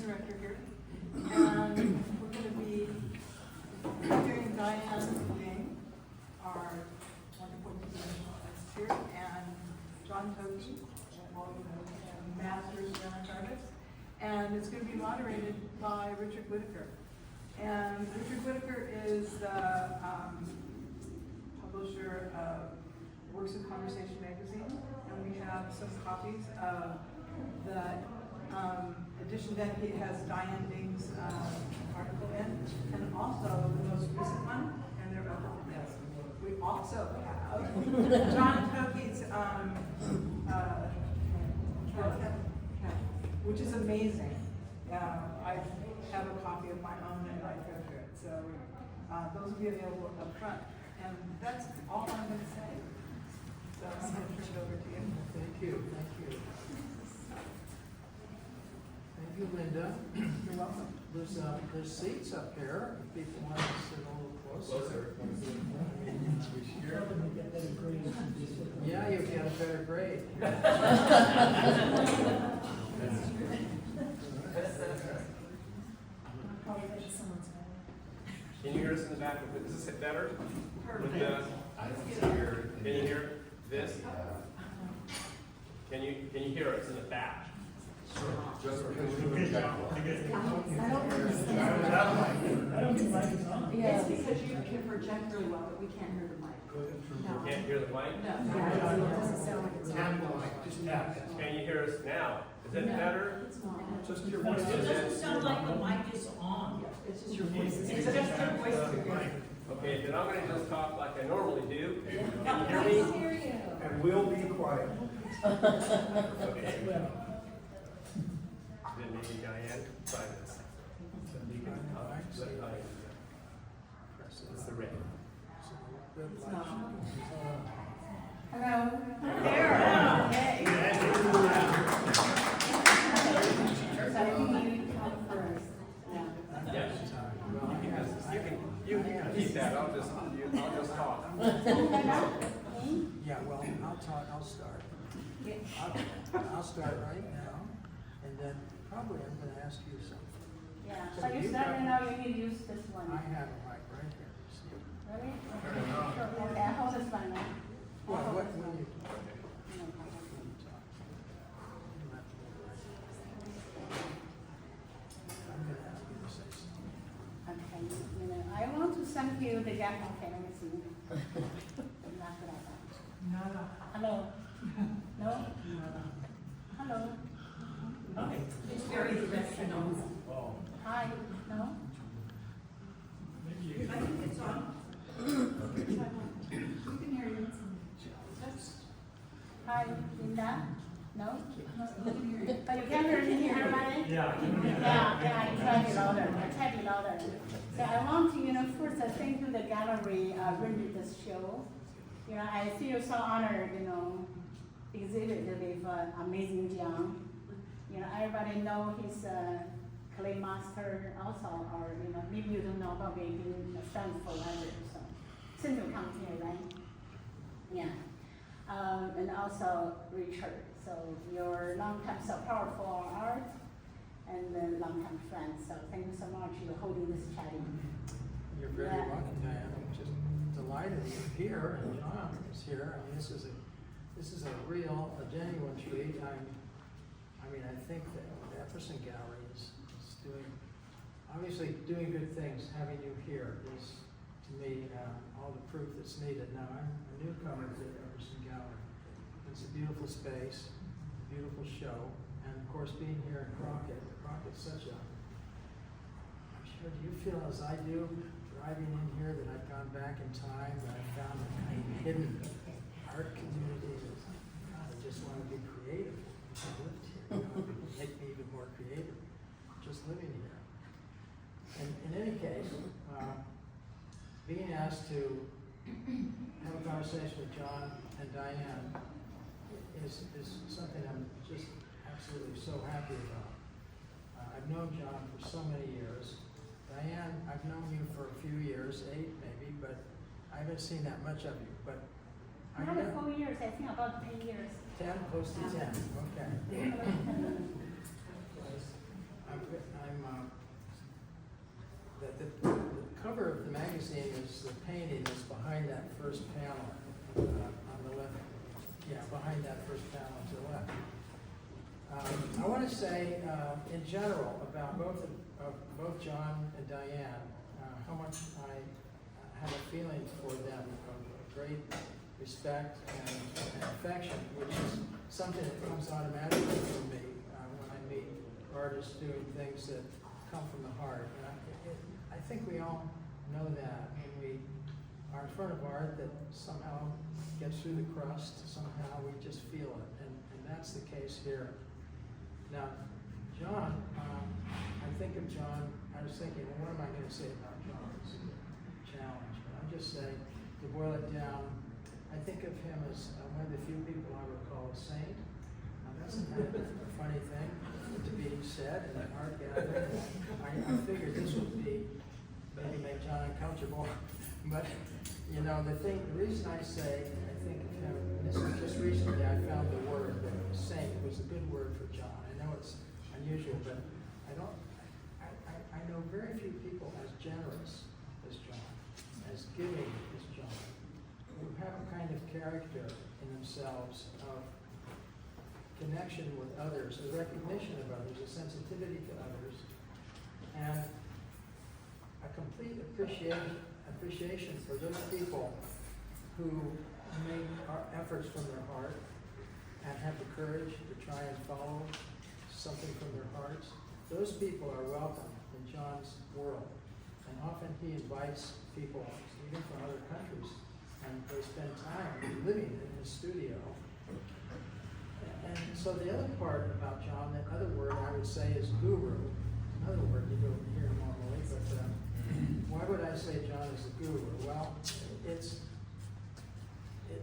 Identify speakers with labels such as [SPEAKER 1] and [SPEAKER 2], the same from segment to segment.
[SPEAKER 1] director here. And we're going to be hearing Diane Ding, our wonderful musician here, and John Toki, all you know, masters and artists. And it's going to be moderated by Richard Whitaker. And Richard Whitaker is the publisher of Works of Conversation magazine, and we have some copies of the edition that he has Diane Ding's article in, and also the most recent one, and they're up on the desk. We also have John Toki's which is amazing. I have a copy of my own and I go through it. So those will be available up front. And that's all I'm going to say. So I'm going to turn it over to you.
[SPEAKER 2] Thank you. Thank you. Thank you, Linda.
[SPEAKER 1] You're welcome.
[SPEAKER 2] There's seats up here. If people want to sit a little closer. Yeah, you get a better grade.
[SPEAKER 3] Can you hear us in the back? Is this better?
[SPEAKER 1] Perfect.
[SPEAKER 3] I don't hear. Can you hear this? Can you hear us in the back?
[SPEAKER 4] Just because you project well.
[SPEAKER 5] I don't understand.
[SPEAKER 6] I don't think mic is on.
[SPEAKER 5] Yeah, it's because you can project really well, but we can't hear the mic. No.
[SPEAKER 3] You can't hear the mic?
[SPEAKER 5] No, it doesn't sound like it's on.
[SPEAKER 6] Just tap.
[SPEAKER 3] Can you hear us now? Is it better?
[SPEAKER 5] It's not.
[SPEAKER 6] Just your voice.
[SPEAKER 7] It doesn't sound like the mic is on.
[SPEAKER 5] It's just your voice.
[SPEAKER 1] It's just your voice.
[SPEAKER 3] Okay, then I'm going to just talk like I normally do.
[SPEAKER 5] Yeah.
[SPEAKER 3] Can you hear me?
[SPEAKER 5] hear you.
[SPEAKER 4] And we'll be quiet.
[SPEAKER 3] Okay. Then maybe Diane, try this. Let Diane do that. It's the red.
[SPEAKER 5] It's not on.
[SPEAKER 1] Hello.
[SPEAKER 5] There.
[SPEAKER 1] Hey.
[SPEAKER 5] So you need to come first. Yeah.
[SPEAKER 3] Yes. You can keep that. I'll just talk.
[SPEAKER 2] Yeah, well, I'll start. I'll start right now, and then probably I'm going to ask you something.
[SPEAKER 8] Yeah, so you start right now, you need to use this one.
[SPEAKER 2] I have a mic right here. See?
[SPEAKER 8] Really? Okay, I hold this one now.
[SPEAKER 2] Well, what will you do?
[SPEAKER 8] No problem.
[SPEAKER 2] When you talk? You don't have to go right there. I'm going to ask you to say something.
[SPEAKER 8] Okay, I want to thank you, the guy, okay, let me see. Not good at that.
[SPEAKER 1] No.
[SPEAKER 8] Hello? No? Hello?
[SPEAKER 1] Okay.
[SPEAKER 5] It's very professional.
[SPEAKER 6] Oh.
[SPEAKER 8] Hi? No?
[SPEAKER 1] I think it's on.
[SPEAKER 5] We can hear you.
[SPEAKER 8] Hi, Linda? No?
[SPEAKER 5] We can hear you.
[SPEAKER 8] But you can hear me, everybody?
[SPEAKER 6] Yeah.
[SPEAKER 8] Yeah, I try to be louder, So I want to, first, thank you, the gallery, rendered this show. I feel so honored, exhibit with amazing John. Everybody know he's a clay master also, or, maybe you don't know, but we've been friends forever, so. Since you come here, right? Yeah. And also Richard, so you're long-time support for our art, and then long-time friend, so thank you so much for holding this chatting.
[SPEAKER 2] You're very
[SPEAKER 8] Yeah.
[SPEAKER 2] welcome, Diane. I'm just delighted you're here, and John is here. I mean, this is a real, a genuine treat. I think that the Epperson Gallery is obviously doing good things. Having you here is, to me, all the proof that's needed. Now, I'm a newcomer to the Epperson Gallery. It's a beautiful space, beautiful show, and of course, being here in Crockett's such a, I'm sure, do you feel as I do, driving in here, that I've gone back in time, that I found a kind of hidden art community that, God, I just want to be creative. I lived here, make me even more creative, just living here. And in any case, being asked to have a conversation with John and Diane is something I'm just absolutely so happy about. I've known John for so many years. Diane, I've known you for a few years, 8 maybe, but I haven't seen that much of you. But I
[SPEAKER 8] Not
[SPEAKER 2] know
[SPEAKER 8] 4 years, I think about 10 years.
[SPEAKER 2] 10, close to 10. Okay. I cover of the magazine is the painting that's behind that first panel on the left. Yeah, behind that first panel to the left. I want to say, in general, about both John and Diane, how much I have a feeling for them of great respect and affection, which is something that comes automatically for me when I meet artists doing things that come from the heart. And I think we all know that when we are in front of art that somehow gets through the crust, somehow we just feel it, and that's the case here. Now, John, I think of John, I was thinking, well, what am I going to say about John? It's a challenge, but I'll just say, to boil it down, I think of him as one of the few people I would call a saint. Now, that's kind of a funny thing to be said in an art gathering. I figured this would be, maybe make John uncomfortable, but, you know, the reason I say, I think of him, and this is just recently I found the word, that saint was a good word for John. I know it's unusual, but I know very few people as generous as John, as giving as John, who have a kind of character in themselves of connection with others, a recognition of others, a sensitivity to others, and a complete appreciation for those people who make efforts from their heart and have the courage to try and follow something from their hearts. Those people are welcome in John's world. And often he invites people, even from other countries, and they spend time living in his studio. And so the other part about John, that other word I would say is guru. Another word you don't hear normally, but why would I say John is a guru? Well, it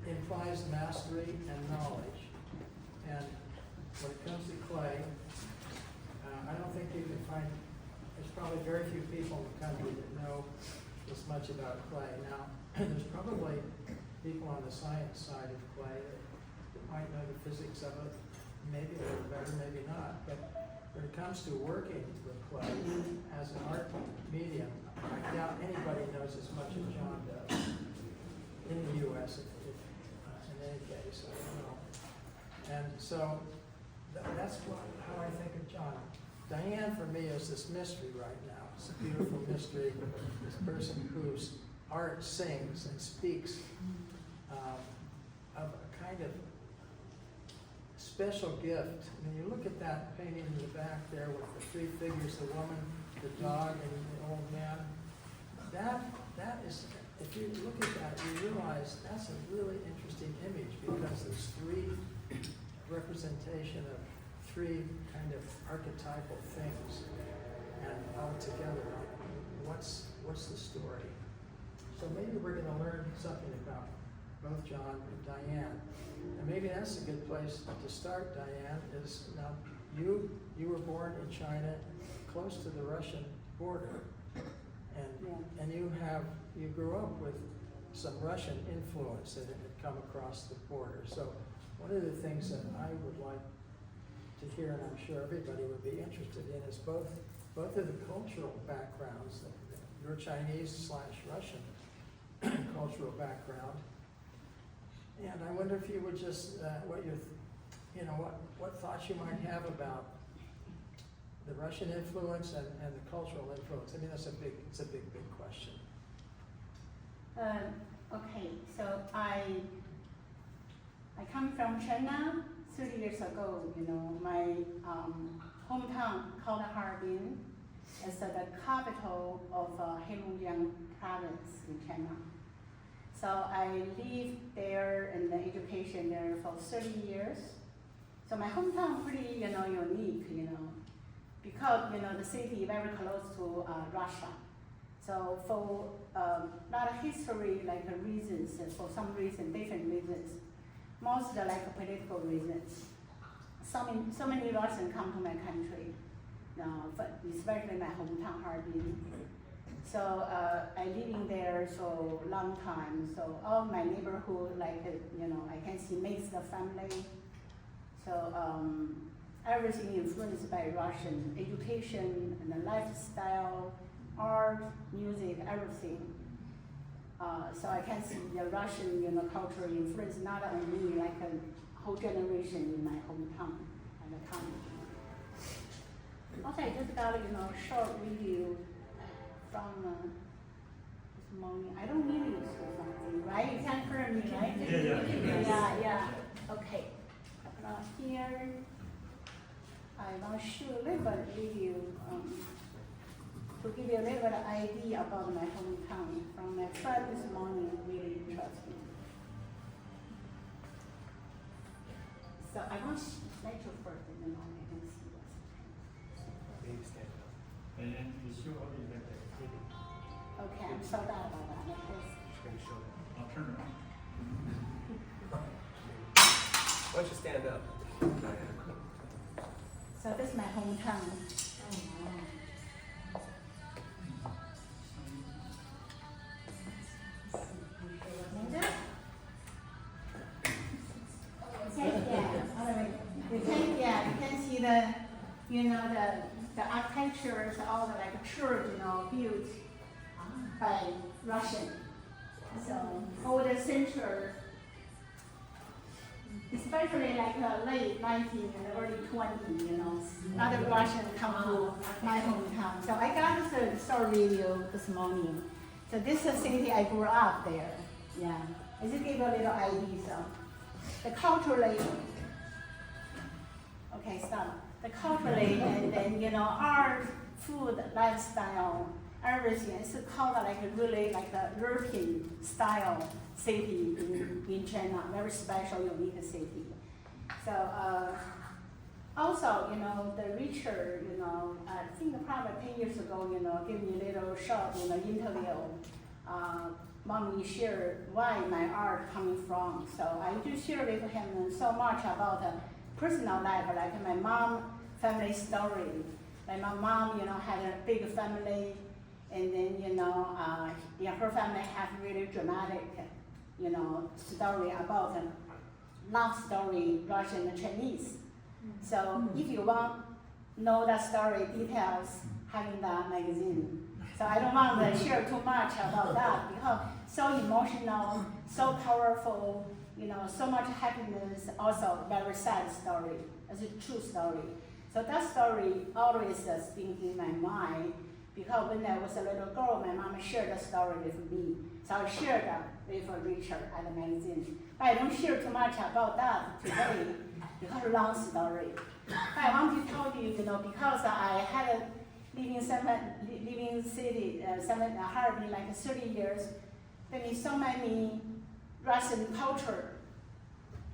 [SPEAKER 2] implies mastery and knowledge. And when it comes to clay, I don't think you can find, there's probably very few people in the country that know as much about clay. Now, there's probably people on the science side of clay that might know the physics of it, maybe a little better, maybe not. But when it comes to working with clay as an art medium, I doubt anybody knows as much as John does in the U.S. In any case, I don't know. And so that's how I think of John. Diane, for me, is this mystery right now. It's a beautiful mystery. This person whose art sings and speaks of a kind of special gift. When you look at that painting in the back there with the three figures, the woman, the dog, and the old man, that is, if you look at that, you realize that's a really interesting image because there's three representation of three kind of archetypal things, and all together, what's the story? So maybe we're going to learn something about both John and Diane, and maybe that's a good place to start. Diane, is now you were born in China, close to the Russian border, and you grew up with some Russian influence that had come across the border. So one of the things that I would like to hear, and I'm sure everybody would be interested in, is both of the cultural backgrounds, your Chinese/Russian cultural background. And I wonder if you would just, what thoughts you might have about the Russian influence and the cultural influence. I mean, it's a big question.
[SPEAKER 8] Okay, so I come from China 30 years ago. My hometown called Harbin is the capital of Heilongjiang province in China. So I lived there and the education there for 30 years. So my hometown pretty, unique, because, the city very close to Russia. So for a lot of history, reasons, for some reason, different reasons, most political reasons. So many Russians come to my country, but especially my hometown, Harbin. So I living there so long time. So all my neighborhood, I can see mixed family. So everything influenced by Russian education and the lifestyle, art, music, everything. So I can see the Russian, cultural influence not on me, like a whole generation in my hometown at the time. Also, I just got, short video from this morning. I don't need it for something, right? You can hear me, right? Yeah. Okay. Here, I want to show a little bit of video to give you a little bit of idea about my hometown. From my trip this morning, really interests me. So I want to let you first, and then I can see this.
[SPEAKER 3] Maybe stand up.
[SPEAKER 6] And you show all the event.
[SPEAKER 8] Okay, I'm so bad about that. Of course.
[SPEAKER 3] Just gonna show that.
[SPEAKER 6] I'll turn around.
[SPEAKER 3] Why don't you stand up?
[SPEAKER 8] So this is my hometown. You can see the architecture is all like church, built by Russian. So over the century, especially like late 19th and early 20th, other Russians come to my hometown. So I got this story video this morning. So this is the city I grew up there. Yeah, I just give you a little idea. So the culturally, okay, stop. The culturally and then art, food, lifestyle, everything. It's called like really like a European style city in China, very special, unique city. So also, the Richard, I think probably 10 years ago, gave me a little short, interview. Want me to share why my art coming from. So I just share with him so much about personal life, like my mom family story. Like my mom, had a big family, and then, her family have really dramatic, story about love story, Russian and Chinese. So if you want know that story details, having that magazine. So I don't want to share too much about that because so emotional, so powerful, so much happiness, also very sad story. It's a true story. So that story always sticking in my mind because when I was a little girl, my mom shared the story with me. So I shared that with Richard at the magazine. But I don't share too much about that today because it's a long story. But I want to tell you, because I had a living city, Harbin, like 30 years, there is so many Russian culture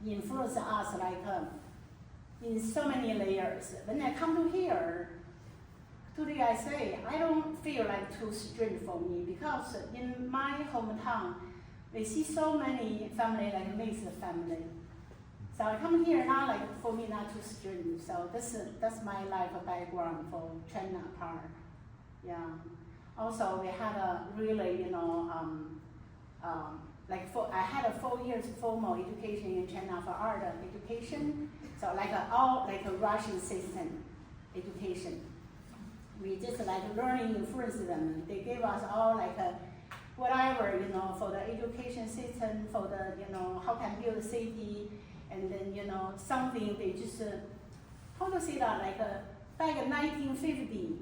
[SPEAKER 8] influence us like in so many layers. When I come to here, today I say, I don't feel like too strange for me because in my hometown, we see so many family like mixed family. So I come here now like for me not too strange. So that's my life background for China part. Yeah. Also we had a really, I had a 4 years formal education in China for art education. So all a Russian system education. We just learning influence them. They gave us all whatever, for the education system, for the, how can build a city, and then, something they just, how to say that, back in 1950,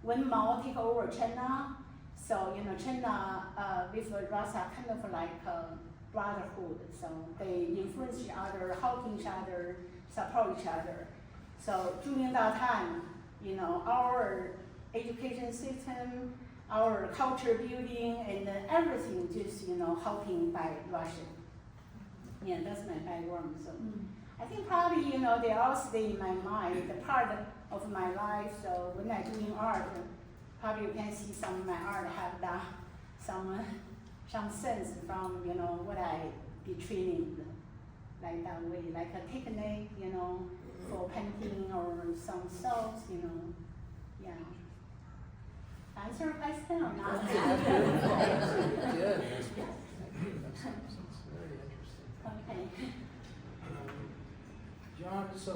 [SPEAKER 8] when Mao took over China, so, China with Russia kind of like brotherhood. So they influence each other, help each other, support each other. So during that time, our education system, our culture building, and everything just, helping by Russian. Yeah, that's my background. So I think probably, they all stay in my mind, the part of my life. So when I'm doing art, probably you can see some of my art have that, some sense from, what I be training like that way, like a technique, for painting or some salts, yeah. Answer your question or not?
[SPEAKER 2] Good.
[SPEAKER 8] Okay.
[SPEAKER 2] Very interesting. John, so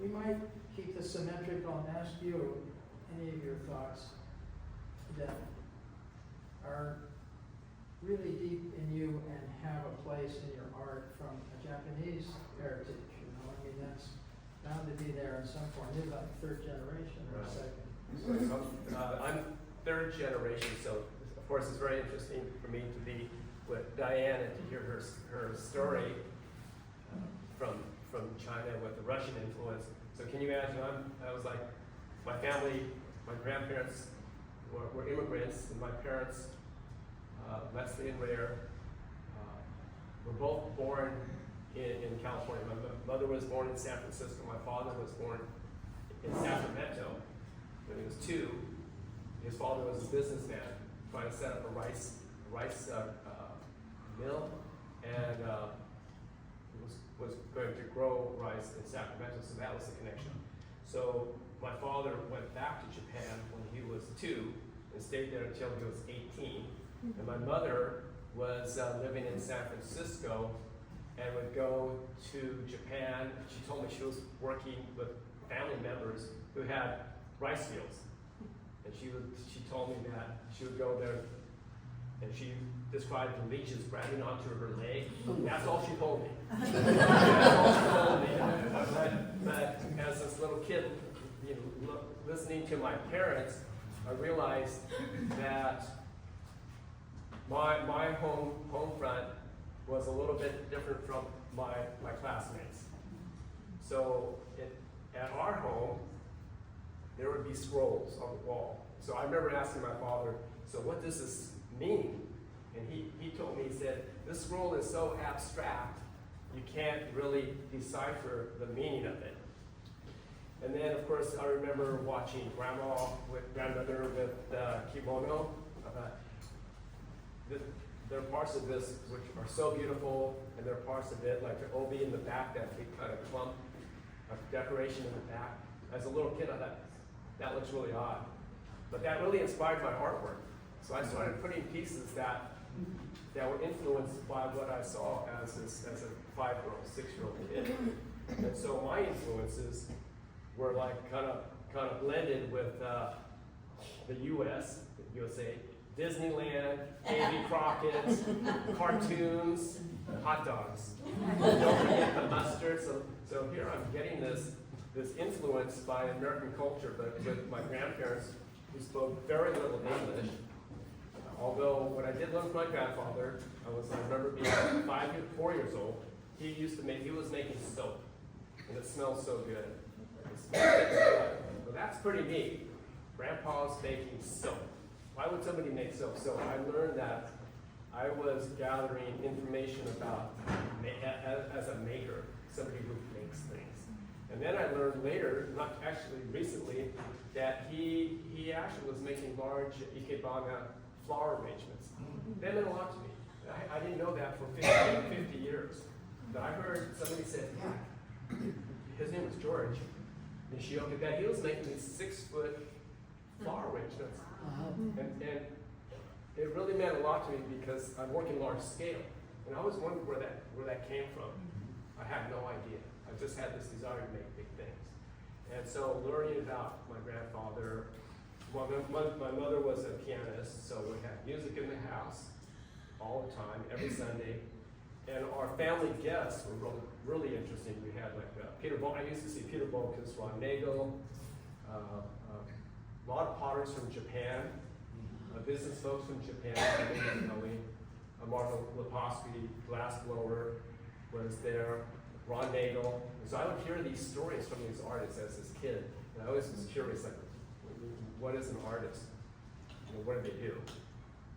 [SPEAKER 2] we might keep this symmetrical and ask you any of your thoughts that are really deep in you and have a place in your art from a Japanese heritage, you know, I mean, that's bound to be there in some form. You're like third generation or
[SPEAKER 3] Right.
[SPEAKER 2] second.
[SPEAKER 3] I'm third generation, so of course it's very interesting for me to be with Diane and to hear her story from China with the Russian influence. So can you imagine? I was like, my family, my grandparents were immigrants, and my parents, Leslie and Rare, were both born in California. My mother was born in San Francisco. My father was born in Sacramento when he was 2. His father was a businessman trying to set up a rice mill, and was going to grow rice in Sacramento, so that was the connection. So my father went back to Japan when he was 2 and stayed there until he was 18. And my mother was living in San Francisco and would go to Japan. She told me she was working with family members who had rice fields. And she told me that she would go there and she described the leeches grabbing onto her leg. That's all she told me. That's all she told me. But as this little kid, you know, listening to my parents, I realized that my home front was a little bit different from my classmates. So at our home, there would be scrolls on the wall. So I remember asking my father, so what does this mean? And he told me, he said, this scroll is so abstract, you can't really decipher the meaning of it. And then, of course, I remember watching grandmother with kimono. There are parts of this which are so beautiful, and there are parts of it, like the obi in the back, that big kind of clump of decoration in the back. As a little kid, I thought, that looks really odd. But that really inspired my artwork. So I started putting pieces that were influenced by what I saw as a 5-year-old, 6-year-old kid. And so my influences were like kind of blended with the USA, Disneyland, Davy Crockett, cartoons, hot dogs. Don't forget the mustard. So here I'm getting this influence by American culture, but with my grandparents who spoke very little English. Although when I did learn from my grandfather, I remember being 4 years old, he was making soap, and it smelled so good. Well, that's pretty neat. Grandpa's making soap. Why would somebody make soap? So I learned that I was gathering information about, as a maker, somebody who makes things. And then I learned later, not actually recently, that he actually was making large ikebana flower arrangements. That meant a lot to me. I didn't know that for 50 years. But I heard somebody said, yeah, his name was George Nishioka, that he was making these 6-foot flower arrangements. And it really meant a lot to me because I'm working large scale. And I always wondered where that came from. I had no idea. I just had this desire to make big things. And so learning about my grandfather, well, my mother was a pianist, so we had music in the house all the time, every Sunday. And our family guests were really interesting. We had like Peter Bo. I used to see Peter Bokus, Ron Nagel, a lot of potters from Japan, business folks from Japan, Marta Leposki, glassblower, was there, Ron Nagel. And so I would hear these stories from these artists as this kid, and I always was curious, like, what is an artist? What do they do?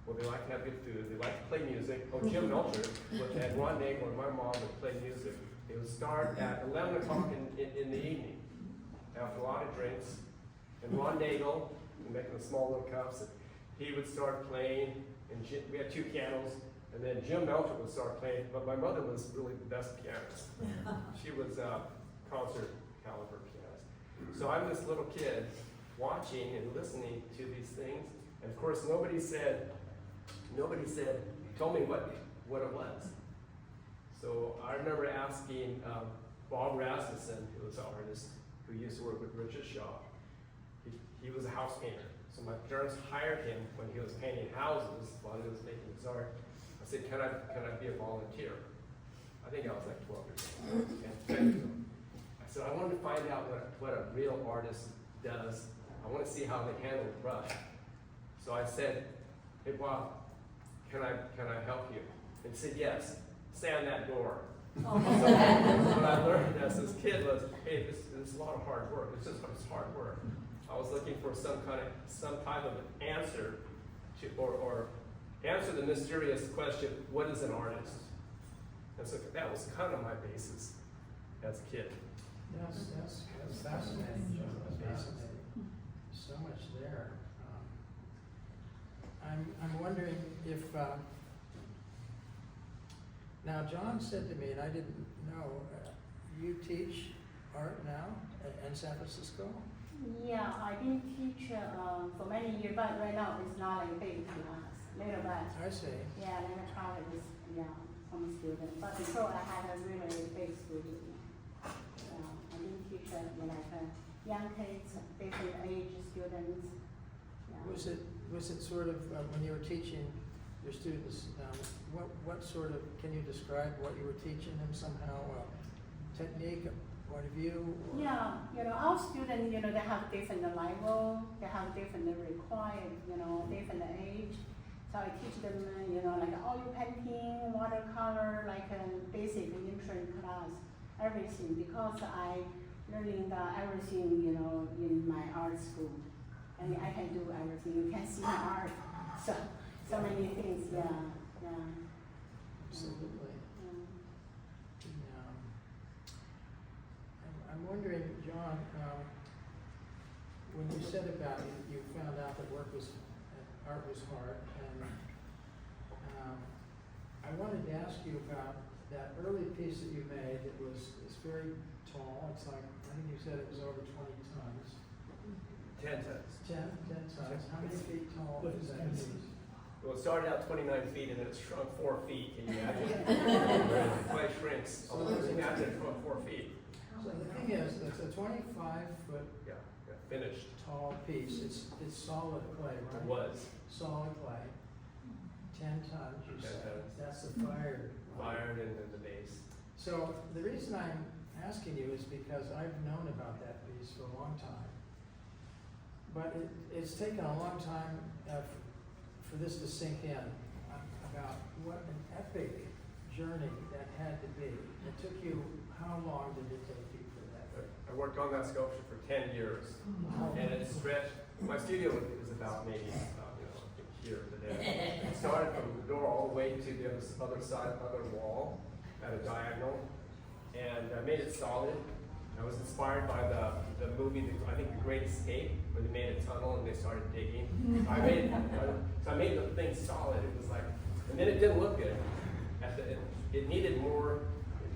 [SPEAKER 3] Well, they like to have good food, they like to play music. Oh, Jim Melcher and Ron Nagel and my mom would play music. It would start at 11 o'clock in the evening, after a lot of drinks. And Ron Nagel, making the small little cups, he would start playing, and we had 2 pianos, and then Jim Melcher would start playing, but my mother was really the best pianist. She was a concert caliber pianist. So I'm this little kid watching and listening to these things, and of course nobody told me what it was. So I remember asking Bob Rasmussen, who was an artist, who used to work with Richard Shaw. He was a house painter, So my parents hired him when he was painting houses while he was making his art. I said, can I be a volunteer? I think I was like 12 years old. And I said, I wanted to find out what a real artist does. I want to see how they handle the brush. So I said, hey Bob, can I help you? And he said, yes, sand that door. So what I learned as this kid was, hey, this is a lot of hard work. It's hard work. I was looking for some type of answer to, or answer the mysterious question, what is an artist? And so that was kind of my basis as a kid.
[SPEAKER 2] That's fascinating, John. That's fascinating. So much there. I'm wondering if, now John said to me, and I didn't know, you teach art now in San Francisco?
[SPEAKER 8] Yeah, I didn't teach for many years, but right now it's not like a big class, little bit.
[SPEAKER 2] I see.
[SPEAKER 8] Yeah, then I try with some students, but before I had a really big studio. Yeah, I didn't teach young kids, different age students. Yeah.
[SPEAKER 2] Was it sort of, when you were teaching your students, what sort of, can you describe what you were teaching them somehow? Technique, point of view? Or?
[SPEAKER 8] Yeah, our students, they have different level, they have different required, different age. So I teach them, like oil painting, watercolor, like a basic intro class, everything, because I learning everything, in my art school. I mean, I can do everything. You can see my art. So many things, yeah.
[SPEAKER 2] Absolutely.
[SPEAKER 8] Yeah.
[SPEAKER 2] I'm wondering, John, when you said about you found out that art was hard, and I wanted to ask you about that early piece that you made. It's very tall. It's like, I think you said it was over 20 tons.
[SPEAKER 3] 10 tons.
[SPEAKER 2] 10 tons. How many feet tall is that piece?
[SPEAKER 3] Well, it started out 29 feet and then it shrunk 4 feet. Can you imagine? It quite shrinks. Imagine it shrunk 4 feet.
[SPEAKER 2] So the thing is, it's a 25-foot
[SPEAKER 3] Yeah, finished.
[SPEAKER 2] tall piece. It's solid clay, right?
[SPEAKER 3] It was.
[SPEAKER 2] Solid clay. 10 tons, you
[SPEAKER 3] 10
[SPEAKER 2] said.
[SPEAKER 3] tons.
[SPEAKER 2] That's the fired.
[SPEAKER 3] Fired and then the base.
[SPEAKER 2] So the reason I'm asking you is because I've known about that piece for a long time. But it's taken a long time for this to sink in about what an epic journey that had to be. It took you, how long did it take you for that?
[SPEAKER 3] I worked on that sculpture for 10 years. And it stretched, my studio is about maybe, here today. It started from the door all the way to the other side, other wall at a diagonal. And I made it solid. I was inspired by the movie, I think The Great Escape, where they made a tunnel and they started digging. So I made the thing solid. It was like, and then it didn't look good. It needed more.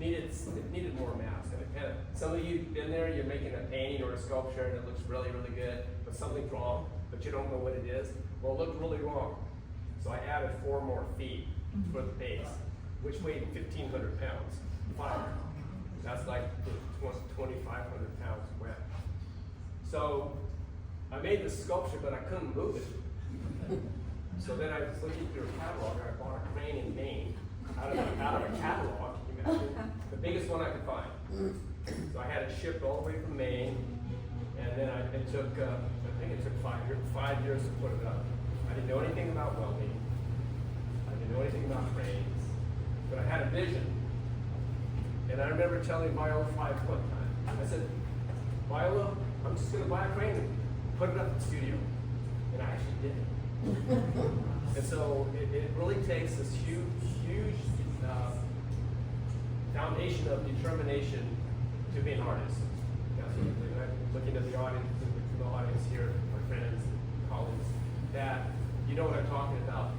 [SPEAKER 3] It needed more mass. And it kind of, some of you've been there. You're making a painting or a sculpture and it looks really, really good, but something's wrong, but you don't know what it is. Well, it looked really wrong. So I added 4 more feet for the base, which weighed 1,500 pounds. Fired. That's like 2,500 pounds wet. So I made this sculpture, but I couldn't move it. So then I was looking through a catalog, and I bought a crane in Maine out of a catalog. Can you imagine? The biggest one I could find. So I had it shipped all the way from Maine, and then it took, I think it took 5 years to put it up. I didn't know anything about welding. I didn't know anything about cranes, but I had a vision. And I remember telling Viola 5 one time, I said, Viola, I'm just going to buy a crane and put it up in the studio. And I actually did it. And so it really takes this huge foundation of determination to be an artist. Absolutely. And I'm looking at the audience here, my friends, colleagues, that you know what I'm talking about.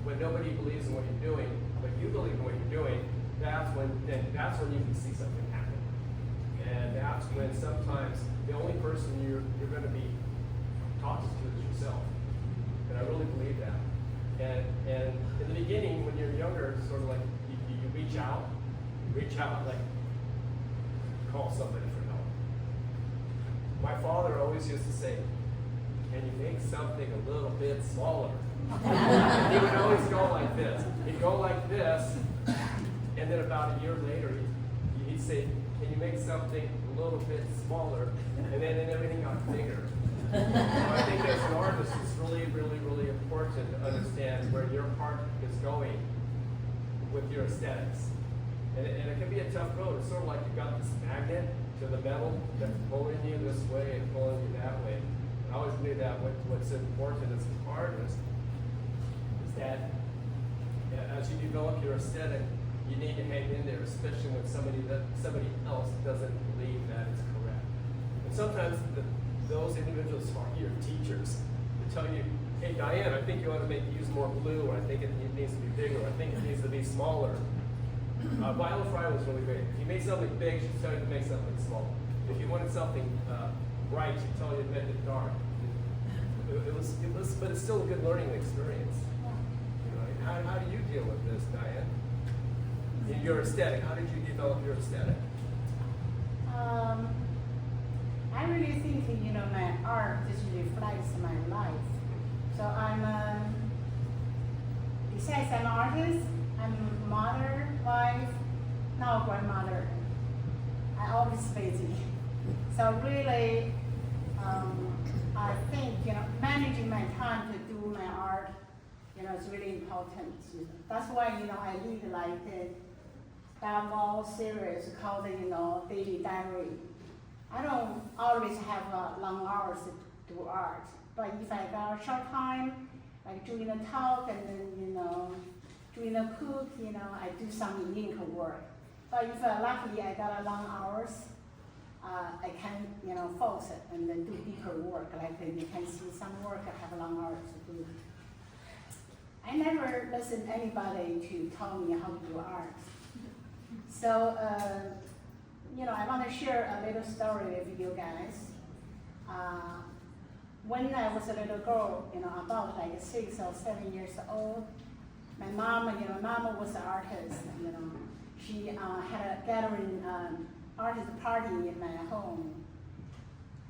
[SPEAKER 3] When nobody believes in what you're doing, but you believe in what you're doing, that's when you can see something happen. And that's when sometimes the only person you're going to be talking to is yourself. And I really believe that. And in the beginning, when you're younger, it's sort of like you reach out, like call somebody for help. My father always used to say, can you make something a little bit smaller? And he would always go like this. He'd go like this, and then about a year later, he'd say, can you make something a little bit smaller? And then everything got bigger. So I think as an artist, it's really, really, really important to understand where your heart is going with your aesthetics. And it can be a tough road. It's sort of like you've got this magnet to the metal that's pulling you this way and pulling you that way. And I always knew that what's important as an artist is that as you develop your aesthetic, you need to hang in there, especially when somebody else doesn't believe that it's correct. And sometimes those individuals are your teachers to tell you, hey Diane, I think you ought to use more blue, or I think it needs to be bigger, or I think it needs to be smaller. Viola Fry was really great. If you made something big, she'd tell you to make something small. If you wanted something bright, she'd tell you to make it dark. But it's still a good learning experience. You know, how do you deal with this, Diane? In your aesthetic, how did you develop your aesthetic?
[SPEAKER 8] I really think, my art just reflects my life. So besides I'm an artist, I'm a mother, wife, now grandmother. I'm always busy. So really, I think, managing my time to do my art, is really important. That's why, I lead like that wall series called, Daily Diary. I don't always have long hours to do art, but if I got a short time, like doing a talk and then, doing a cook, I do some ink work. But if luckily I got a long hours, I can, focus it and then do deeper work. Like you can see some work I have long hours to do. I never listened to anybody to tell me how to do art. So, I want to share a little story with you guys. When I was a little girl, about like 6 or 7 years old, my mom, mom was an artist, she had a gathering artist party in my home.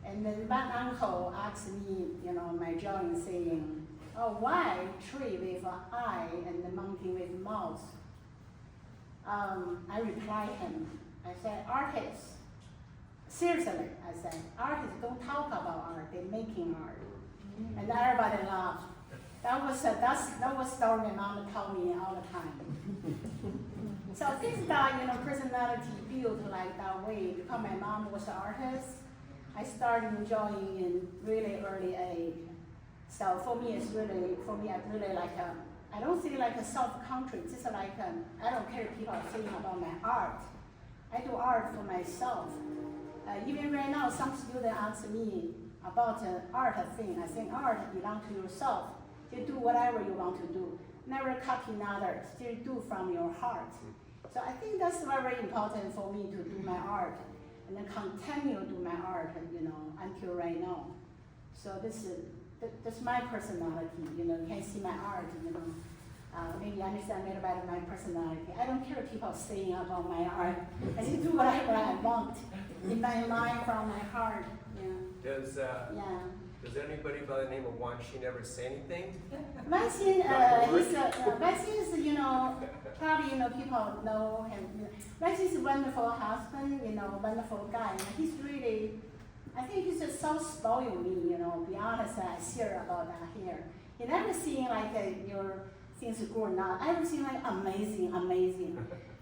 [SPEAKER 8] And then one uncle asked me, my drawing saying, oh, why tree with an eye and the monkey with mouth? I replied him, I said, artists, seriously, I said, artists don't talk about art, they're making art. And everybody laughed. That was story my mom told me all the time. So since that, personality built like that way, because my mom was an artist, I started drawing in really early age. So for me, I really like, I don't see like a self-country, just like, I don't care if people are saying about my art. I do art for myself. Even right now, some students ask me about art thing. I think art belongs to yourself. You do whatever you want to do. Never copy others, still do from your heart. So I think that's very important for me to do my art and then continue to do my art, until right now. So that's my personality, you can see my art, maybe understand a little bit of my personality. I don't care what people are saying about my art. I just do whatever I want in my mind, from my heart.
[SPEAKER 3] Does anybody by the name of Wan Xin ever say anything?
[SPEAKER 8] Wan Xin, is, probably, people know him. Wan Xin is a wonderful husband, wonderful guy. And he's really, I think he's just so spoiled me, be honest, I share about that here. He never seen like your things growing up. Everything like amazing.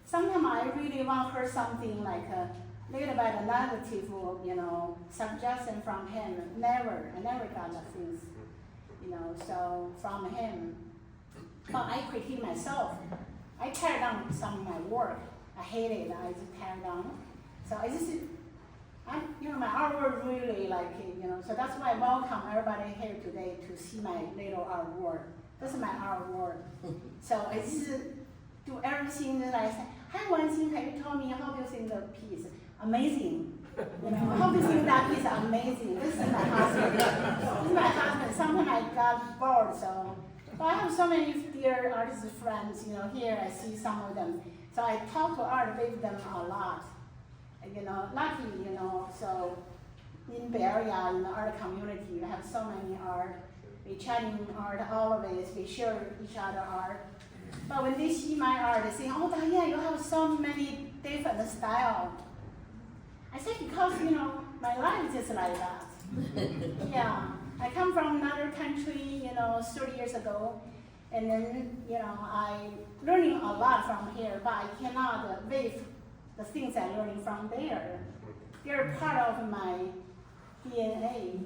[SPEAKER 8] Sometimes I really want to hear something like a little bit of negative, suggestion from him. I never got the things, so from him. But I critique myself. I tear down some of my work. I hate it. I just tear down. So my artwork really like it, So that's why I welcome everybody here today to see my little artwork. This is my artwork. So I just do everything that I say. Hi, Wan Xin, can you tell me how do you think the piece? Amazing. How do you think that piece is amazing? This is my husband. Sometimes I got bored, so. But I have so many dear artist friends, here I see some of them. So I talk to art with them a lot. Lucky, so in Bay Area, in the art community, we have so many art. We chatting art always, we share each other art. But when they see my art, they say, oh, Diane, you have so many different styles. I say, because, my life is just like that. Yeah, I come from another country, 30 years ago, and then, I learning a lot from here, but I cannot wave the things I learning from there. They're part of my DNA,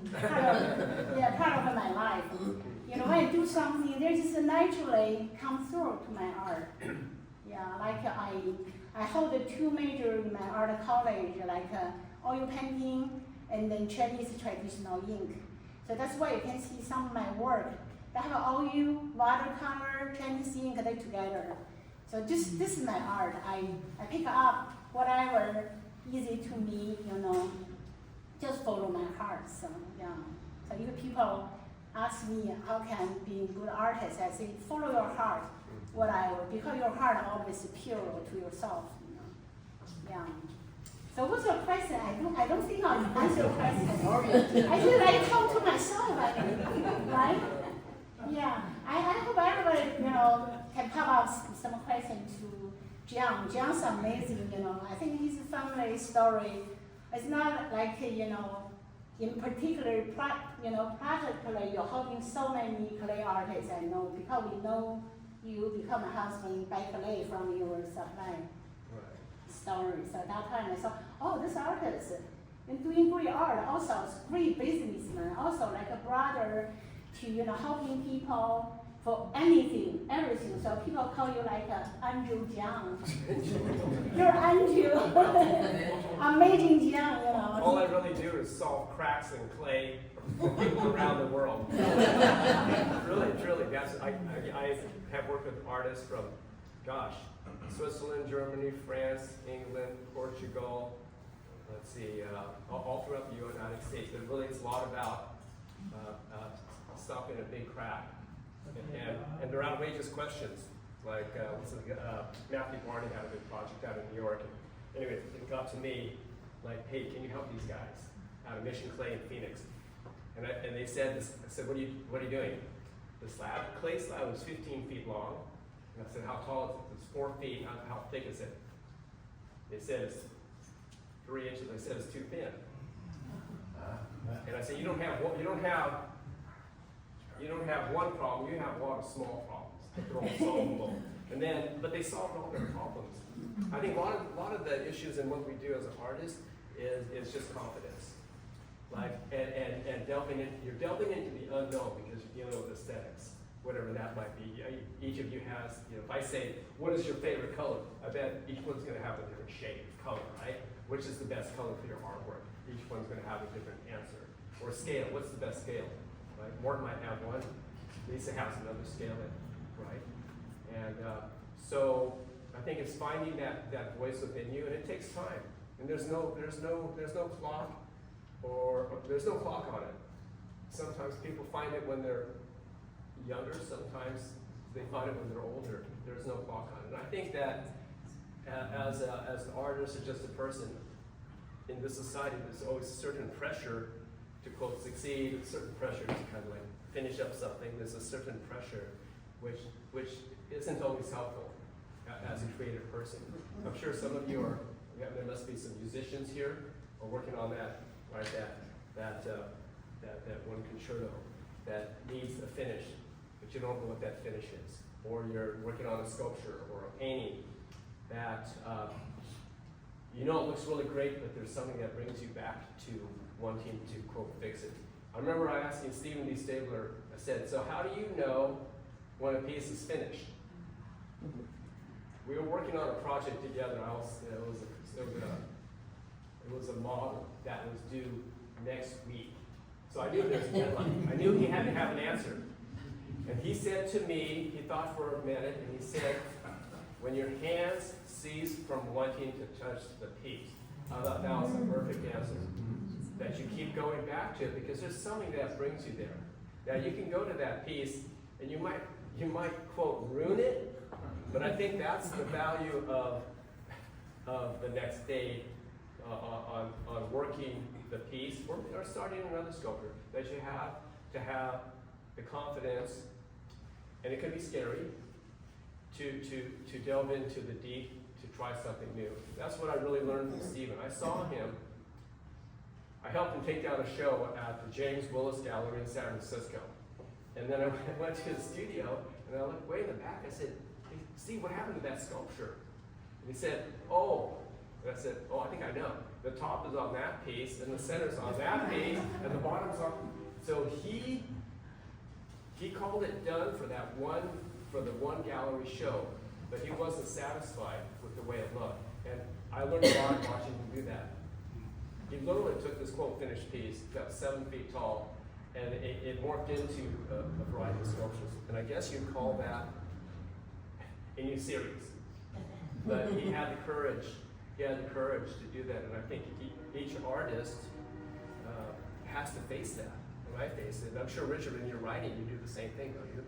[SPEAKER 8] part of my life. When I do something, they just naturally come through to my art. Yeah, like I hold 2 majors in my art college, like oil painting and then Chinese traditional ink. So that's why you can see some of my work. They have oil, watercolor, Chinese ink, they together. So this is my art. I pick up whatever easy to me, just follow my heart. So yeah. So if people ask me how can I be a good artist, I say follow your heart, whatever, because your heart always pure to yourself. Yeah. So what's your question? I don't think I'll answer your question. I feel like I talk to myself, right? Yeah. I hope everybody, can pop up some question to John. John's amazing, I think his family story is not like, in particular, practically you're helping so many clay artists I know, because we know you become a husband by clay from your supply story. So that time I thought, oh, this artist is doing great art, also great businessman, also like a brother to, helping people for anything, everything. So people call you like Andrew Jiang. You're Andrew. Amazing Jiang,
[SPEAKER 3] All I really do is solve cracks in clay around the world. Really, truly, I have worked with artists from, Switzerland, Germany, France, England, Portugal, let's see, all throughout the United States. But really, it's a lot about stopping a big crack. And they're outrageous questions, like Matthew Barney had a big project out in New York. And anyway, it got to me, like, hey, can you help these guys out of Mission Clay in Phoenix? And they said this. I said, what are you doing? The clay slab was 15 feet long. And I said, how tall is it? It's 4 feet. How thick is it? They said it's 3 inches. I said it's too thin. And I said, you don't have one problem, you have a lot of small problems, but they're all solvable. But they solved all their problems. I think a lot of the issues in what we do as an artist is just confidence. Like, and you're delving into the unknown because you're dealing with aesthetics, whatever that might be. Each of you has, if I say, what is your favorite color? I bet each one's gonna have a different shade, color, right? Which is the best color for your artwork? Each one's gonna have a different answer. Or scale, what's the best scale? Right? Morton might have one, Lisa has another scale, right? And so I think it's finding that voice within you, and it takes time. And there's no clock, or there's no clock on it. Sometimes people find it when they're younger. Sometimes they find it when they're older. There's no clock on it. And I think that as an artist or just a person in this society, there's always a certain pressure to quote succeed, a certain pressure to kind of like finish up something. There's a certain pressure which isn't always helpful as a creative person. I'm sure some of you there must be some musicians here who are working on that, right? That one concerto that needs a finish, but you don't know what that finish is. Or you're working on a sculpture or a painting that it looks really great, but there's something that brings you back to wanting to, quote, fix it. I remember asking Stephen D. Stabler, I said, so how do you know when a piece is finished? We were working on a project together. It was a model that was due next week. So I knew there was a deadline. I knew he had to have an answer. And he said to me, he thought for a minute, and he said, when your hands cease from wanting to touch the piece. I thought that was the perfect answer. That you keep going back to it because there's something that brings you there. Now you can go to that piece and you might quote ruin it, but I think that's the value of the next day on working the piece, or starting another sculpture, that you have to have the confidence, and it can be scary, to delve into the deep, to try something new. That's what I really learned from Stephen. I saw him, I helped him take down a show at the James Willis Gallery in San Francisco. And then I went to his studio, and I looked way in the back. I said, "Hey, Steve, what happened to that sculpture?" And he said, "Oh." And I said, "Oh, I think I know. The top is on that piece, and the center's on that piece, and the bottom's on." So he called it done for the one gallery show, but he wasn't satisfied with the way it looked. And I learned a lot watching him do that. He literally took this quote finished piece, about 7 feet tall, and it morphed into a variety of sculptures. And I guess you'd call that a new series. But he had the courage. He had the courage to do that, and I think each artist has to face that. And I face it. And I'm sure, Richard, in your writing, you do the same thing, don't you?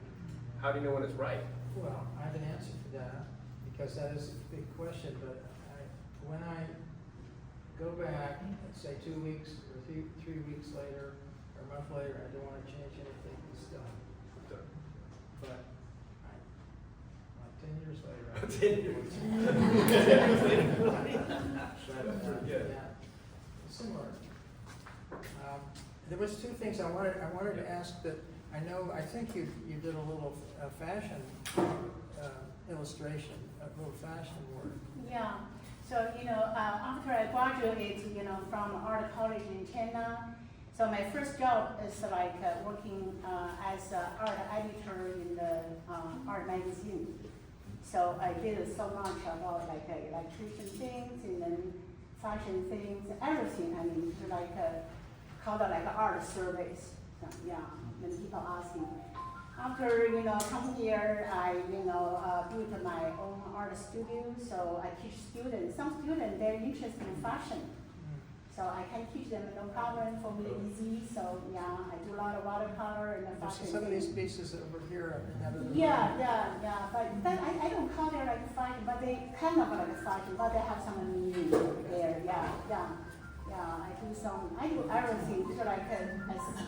[SPEAKER 3] How do you know when it's right?
[SPEAKER 2] Well, I have an answer for that, because that is a big question, but when I go back, let's say 2 weeks or 3 weeks later, or a month later, I don't want to change anything, it's done. But like 10 years later,
[SPEAKER 3] 10 years.
[SPEAKER 2] But, yeah, similar. There was 2 things I wanted to ask that I think you did a little fashion illustration, a little fashion work.
[SPEAKER 8] Yeah. So, after I graduated, from art college in China, so my first job is like working as an art editor in the art magazine. So I did so much about like electrician things and then fashion things, everything. I mean, called it like art surveys. So, yeah, when people ask me. After, come here, I, built my own art studio, so I teach students. Some students, they're interested in fashion. So I can teach them, no problem, for me easy. So yeah, I do a lot of watercolor and fashion.
[SPEAKER 2] Some of these pieces over here have a
[SPEAKER 8] Yeah. But I don't call it like fashion, but they kind of like fashion, but they have some meaning there. Yeah, I do everything, just like as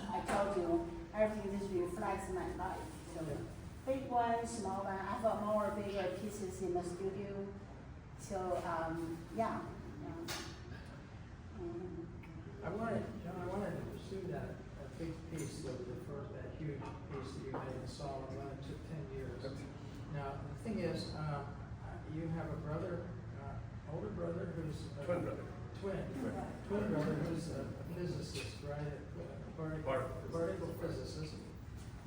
[SPEAKER 8] I told you, everything just reflects my life. So big one, small one, I have more bigger pieces in the studio. So yeah.
[SPEAKER 2] I wanted to pursue that big piece, that huge piece that you made in solid one. It took 10 years. Now the thing is, you have a brother, older brother who's
[SPEAKER 3] Twin brother.
[SPEAKER 2] Twin brother who's a physicist, right? A particle physicist,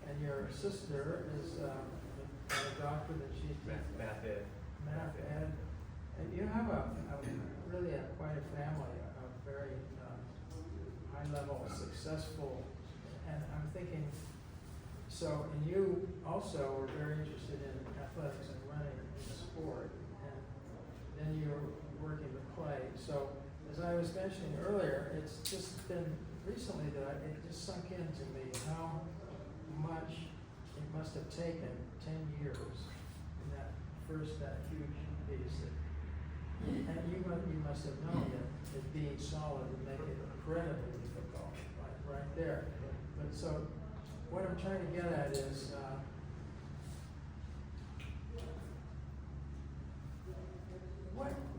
[SPEAKER 2] and your sister is a doctor that she's
[SPEAKER 3] Math ed.
[SPEAKER 2] math ed, and you have really quite a family, a very high-level, successful, and I'm thinking, so, and you also were very interested in athletics and running and sport, and then you were working with clay. So, as I was mentioning earlier, it's just been recently that it just sunk into me how much it must have taken 10 years in that huge piece. And you must have known that it being solid would make it incredibly difficult, right there. But so, what I'm trying to get at is,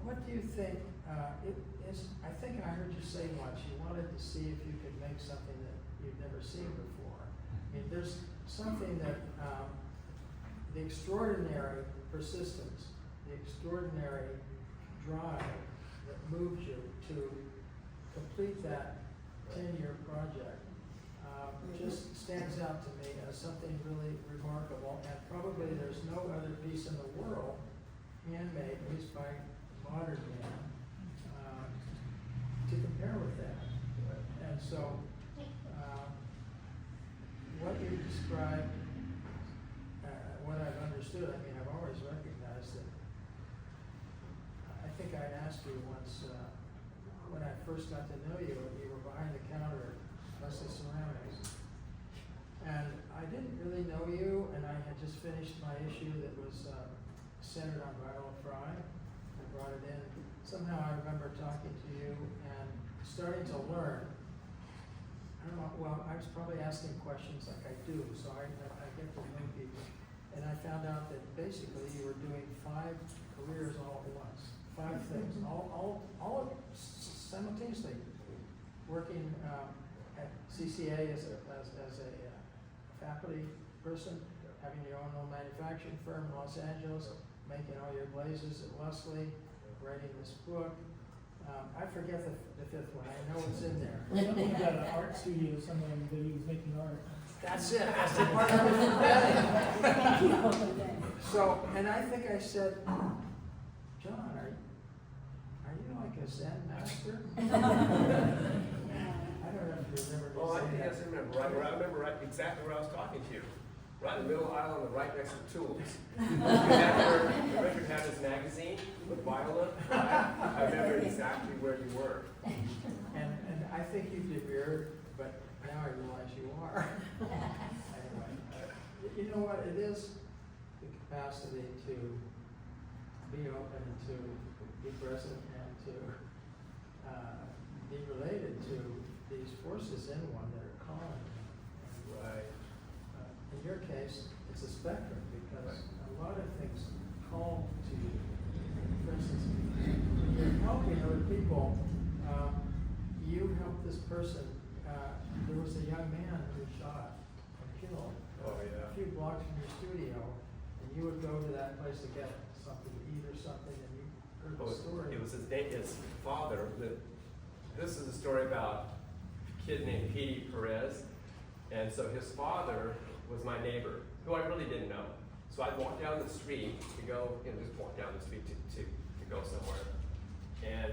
[SPEAKER 2] what do you think? I think I heard you say once you wanted to see if you could make something that you've never seen before. I mean, there's something that the extraordinary persistence, the extraordinary drive that moves you to complete that 10-year project just stands out to me as something really remarkable. And probably there's no other piece in the world, handmade, at least by modern man, to compare with that. And so, what you described, what I've understood, I mean, I've always recognized that. I think I asked you once, when I first got to know you, you were behind the counter at Leslie Ceramics. And I didn't really know you, and I had just finished my issue that was centered on Viola Fry. I brought it in. Somehow I remember talking to you, and starting to learn. I don't know, well, I was probably asking questions like I do, so I get to know people. And I found out that basically you were doing 5 careers all at once, 5 things, all simultaneously. Working at CCA as a faculty person, having your own little manufacturing firm in Los Angeles, making all your glazes at Wesley, writing this book. I forget the 5th one. I know it's in there.
[SPEAKER 9] You got an art studio somewhere that he was making art.
[SPEAKER 2] That's it. That's the part I was forgetting.
[SPEAKER 8] Thank you for that.
[SPEAKER 2] So, and I think I said, John, are you like a Zen master? I don't know if you remember.
[SPEAKER 3] Oh, I
[SPEAKER 2] me saying
[SPEAKER 3] think
[SPEAKER 2] that.
[SPEAKER 3] I remember. I remember right exactly where I was talking to you. Right in the middle aisle on the right next to the tools. Richard had his magazine with Viola. I remember exactly where you were.
[SPEAKER 2] And I think you demurred, but now I realize you are. Anyway, you know what? It is the capacity to be open, to be present, and to be related to these forces in one that are calling.
[SPEAKER 3] Right.
[SPEAKER 2] In your case, it's a spectrum because a lot of things call to you. For instance, when you're helping other people, you helped this person. There was a young man who was shot and killed
[SPEAKER 3] Oh, yeah.
[SPEAKER 2] a few blocks from your studio, and you would go to that place to get something to eat or something, and you heard the story.
[SPEAKER 3] It was his father. This is a story about a kid named Petey Perez. And so his father was my neighbor, who I really didn't know. So I'd walk down the street to go, just walk down the street to go somewhere. And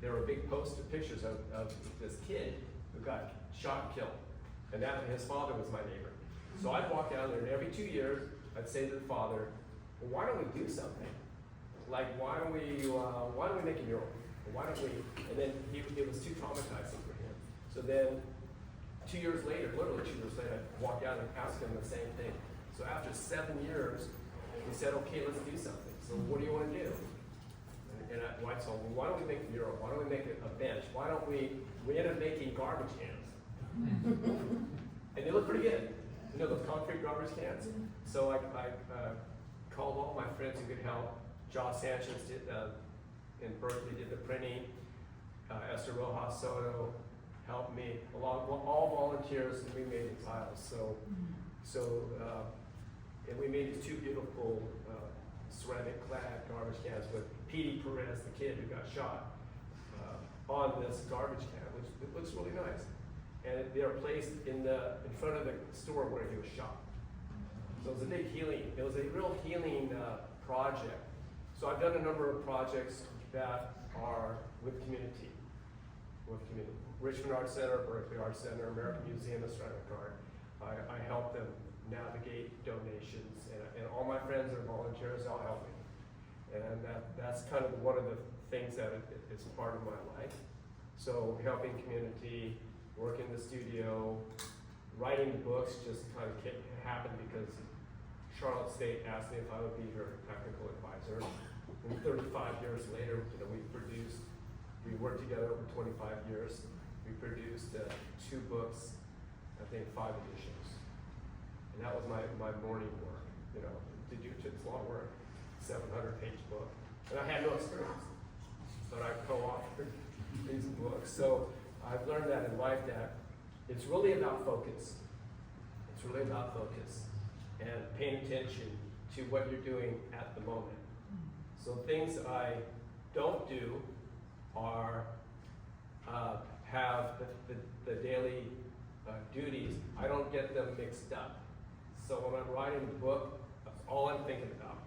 [SPEAKER 3] there were big poster pictures of this kid who got shot and killed. And his father was my neighbor. So I'd walk down there, and every 2 years, I'd say to the father, well, why don't we do something? Like, why don't we make a mural? Why don't we? And then it was too traumatizing for him. So then 2 years later, literally 2 years later, I walked out and asked him the same thing. So after 7 years, he said, okay, let's do something. So what do you want to do? And I told him, well, why don't we make a mural? Why don't we make a bench? Why don't we ended up making garbage cans. And they look pretty good. You know, those concrete garbage cans? So I called all my friends who could help. Josh Sanchez did, in Berkeley did the printing. Esther Rojas Soto helped me, along all volunteers, and we made the tiles. And we made these 2 beautiful ceramic clad garbage cans with Petey Perez, the kid who got shot, on this garbage can, which it looks really nice. And they are placed in front of the store where he was shot. So it was a big healing. It was a real healing project. So I've done a number of projects that are with community. Richmond Art Center, Berkeley Art Center, American Museum of Ceramic Art. I help them navigate donations, and all my friends are volunteers. They'll help me, and that's kind of one of the things that is part of my life. So helping community, working in the studio, writing the books just kind of happened because Charlotte State asked me if I would be her technical advisor. And 35 years later, we worked together over 25 years. We produced 2 books, I think 5 editions. And that was my morning work. It's long work, 700-page book. And I had no experience, but I co-authored these books. So I've learned that in life that it's really about focus. It's really about focus and paying attention to what you're doing at the moment. So things I don't do are have the daily duties. I don't get them mixed up. So when I'm writing the book, that's all I'm thinking about.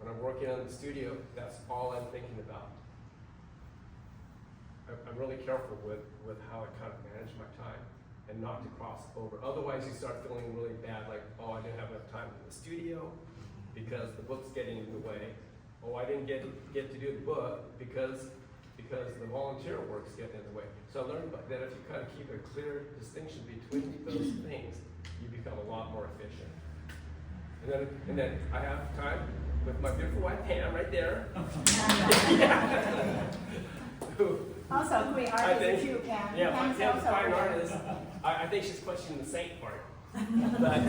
[SPEAKER 3] When I'm working on the studio, that's all I'm thinking about. I'm really careful with how I kind of manage my time and not to cross over. Otherwise, you start feeling really bad, like, oh, I didn't have enough time in the studio because the book's getting in the way. Oh, I didn't get to do the book because the volunteer work's getting in the way. So I learned that if you kind of keep a clear distinction between those things, you become a lot more efficient. And then I have time with my beautiful wife Pam right there,
[SPEAKER 8] Also a great
[SPEAKER 3] I
[SPEAKER 8] artist
[SPEAKER 3] think-
[SPEAKER 8] too, Pam.
[SPEAKER 3] Yeah,
[SPEAKER 8] Pam's
[SPEAKER 3] Pam's
[SPEAKER 8] also
[SPEAKER 3] a fine
[SPEAKER 8] great.
[SPEAKER 3] artist. I think she's questioning the saint part. But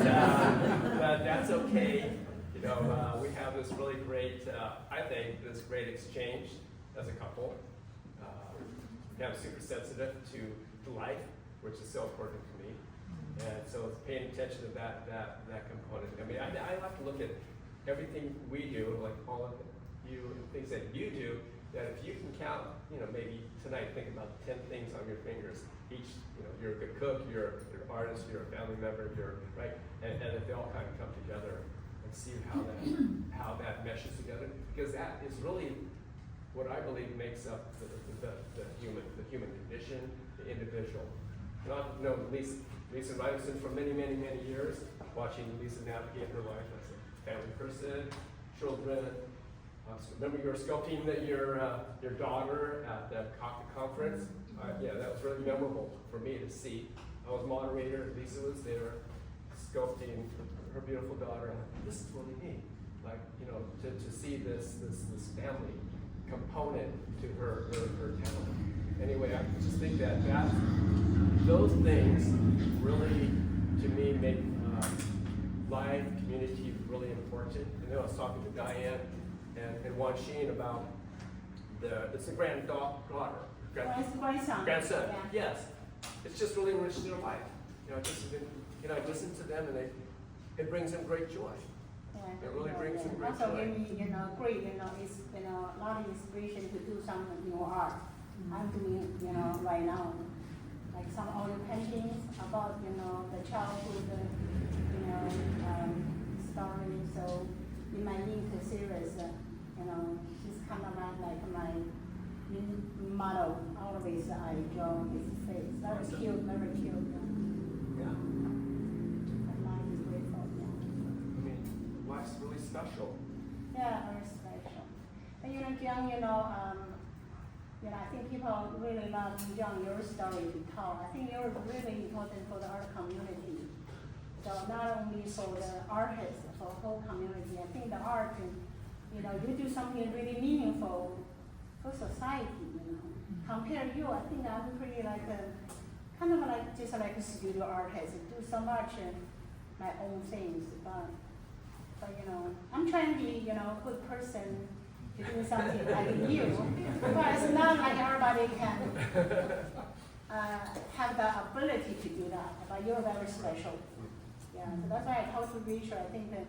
[SPEAKER 3] that's okay. You know, we have this really great, I think, this great exchange as a couple. I'm super sensitive to life, which is so important to me. And so it's paying attention to that component. I mean, I like to look at everything we do, like all of you and things that you do, that if you can count, you know, maybe tonight think about 10 things on your fingers. Each, you know, you're a good cook, you're an artist, you're a family member, you're, right? And if they all kind of come together and see how that meshes together, because that is really what I believe makes up the human condition, the individual. Not know Lisa Ryerson for many years, watching Lisa navigate her life as a family person, children. Remember you were sculpting your daughter at the conference? Yeah, that was really memorable for me to see. I was moderator, Lisa was there, sculpting her beautiful daughter. This is really neat. Like, you know, to see this family component to her talent. Anyway, I just think that those things really, to me, make life, community really important. And then I was talking to Diane and Wan Sheen about it's a granddaughter.
[SPEAKER 8] Grandson.
[SPEAKER 3] Grandson,
[SPEAKER 8] Yeah.
[SPEAKER 3] yes. It's just really enriched their life. You know, I listen to them and it brings them great joy.
[SPEAKER 8] Yeah.
[SPEAKER 3] It really brings them great
[SPEAKER 8] Also
[SPEAKER 3] joy.
[SPEAKER 8] give me, great, it's, a lot of inspiration to do some new art. I'm doing, right now, like some oil paintings about, the childhood, story. So in my Link series, he's kind of like my model. Always I draw his face. Very cute, very cute.
[SPEAKER 3] Yeah.
[SPEAKER 8] My mind is grateful, yeah.
[SPEAKER 3] I mean, life's really special.
[SPEAKER 8] Yeah, very special. And John, I think people really love John, your story to tell. I think you're really important for the art community. So not only for the artists, for the whole community. I think the art, you do something really meaningful for society, Compare you, I think I'm pretty like kind of like just like a studio artist, do so much my own things, but I'm trying to be, a good person to do something like you. But it's not like everybody can have the ability to do that, but you're very special. Yeah, so that's why I told Richard, I think that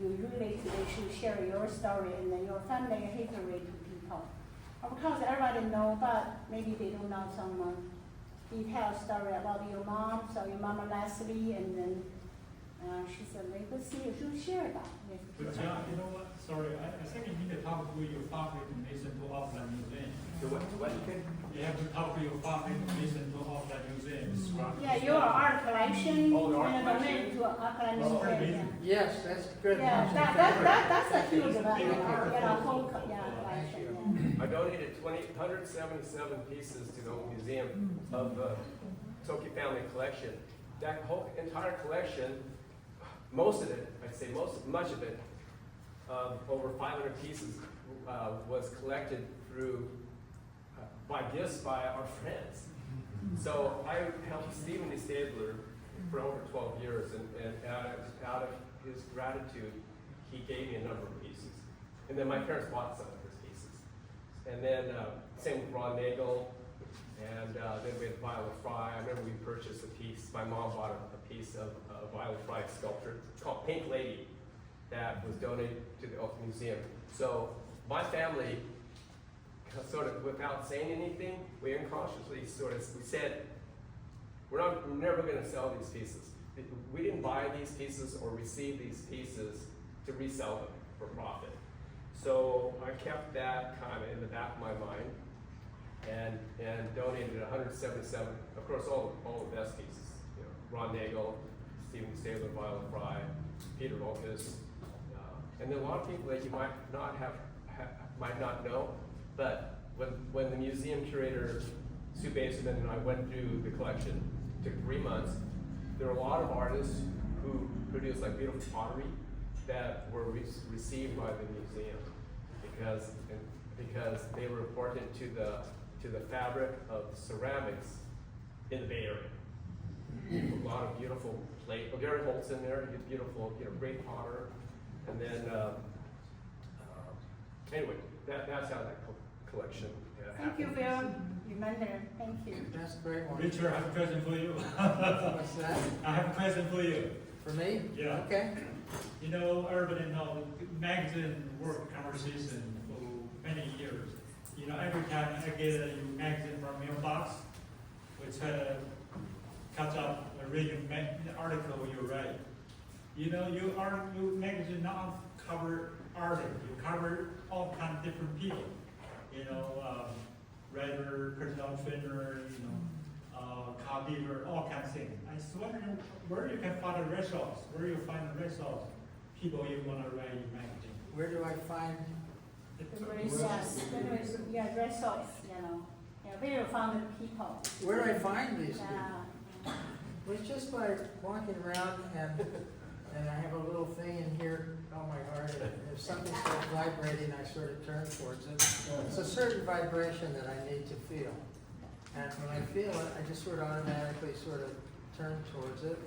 [SPEAKER 8] you really today should share your story and then your family history to people. Of course, everybody know, but maybe they don't know some detailed story about your mom. So your mama Leslie, and then she said, let's see if you share that with
[SPEAKER 6] But
[SPEAKER 8] people.
[SPEAKER 6] John, you know what? Sorry, I think you need to talk to your family to listen to all that museum.
[SPEAKER 3] To what?
[SPEAKER 6] You have to talk to your family to listen to all that museums.
[SPEAKER 8] Yeah, your art collection,
[SPEAKER 3] Oh, the art
[SPEAKER 8] and
[SPEAKER 3] collection?
[SPEAKER 8] to art collection.
[SPEAKER 6] Well,
[SPEAKER 8] Yeah.
[SPEAKER 2] Yes, that's good.
[SPEAKER 8] Yeah, that's a huge value, whole, collection, yeah.
[SPEAKER 3] I donated 177 pieces to the old museum of the Toki family collection. That whole entire collection, most of it, I'd say much of it, over 500 pieces, was collected through by gifts by our friends. So I helped Stephen D. Stabler for over 12 years, and out of his gratitude, he gave me a number of pieces. And then my parents bought some of his pieces. And then same with Ron Nagel, and then we had Violet Fry. I remember we purchased a piece, my mom bought a piece of Violet Fry's sculpture called Pink Lady that was donated to the Oak Museum. So my family, sort of without saying anything, we unconsciously we said, we're never going to sell these pieces. We didn't buy these pieces or receive these pieces to resell them for profit. So I kept that kind of in the back of my mind and donated 177, of course, all the best pieces. Ron Nagel, Stephen Stabler, Violet Fry, Peter Volkus, and then a lot of people that you might not know. But when the museum curator, Sue Baseman, and I went through the collection, took 3 months, there were a lot of artists who produced like beautiful pottery that were received by the museum because they were important to the to the fabric of ceramics in the Bay Area. A lot of beautiful plate. Oh, Gary Holt's in there. He's beautiful, great potter. And then, anyway, that's how that collection
[SPEAKER 8] Thank you,
[SPEAKER 3] happened.
[SPEAKER 8] Bill. Reminder, thank you.
[SPEAKER 2] That's a great one.
[SPEAKER 6] Richard, I have a question for you.
[SPEAKER 2] What's that?
[SPEAKER 6] I have a question for you.
[SPEAKER 2] For me?
[SPEAKER 6] Yeah.
[SPEAKER 2] Okay.
[SPEAKER 6] You know, everybody knows magazine work conversation for many years. You know, every time I get a magazine from mailbox, we try to catch up and read the article you write. You know, you magazine not cover artists, you cover all kind of different people. You know, writer, personal trainer, car dealer, all kinds of things. I was wondering where you can find the resource, where you find the resource, people you want to write in magazine.
[SPEAKER 2] Where do I find?
[SPEAKER 8] Resource, yeah, resource, where you found the people.
[SPEAKER 2] Where do I find these people?
[SPEAKER 8] Yeah.
[SPEAKER 2] It's just by walking around and I have a little thing in here on my heart, and if something starts vibrating, I sort of turn towards it. It's a certain vibration that I need to feel. And when I feel it, I just sort of automatically sort of turn towards it.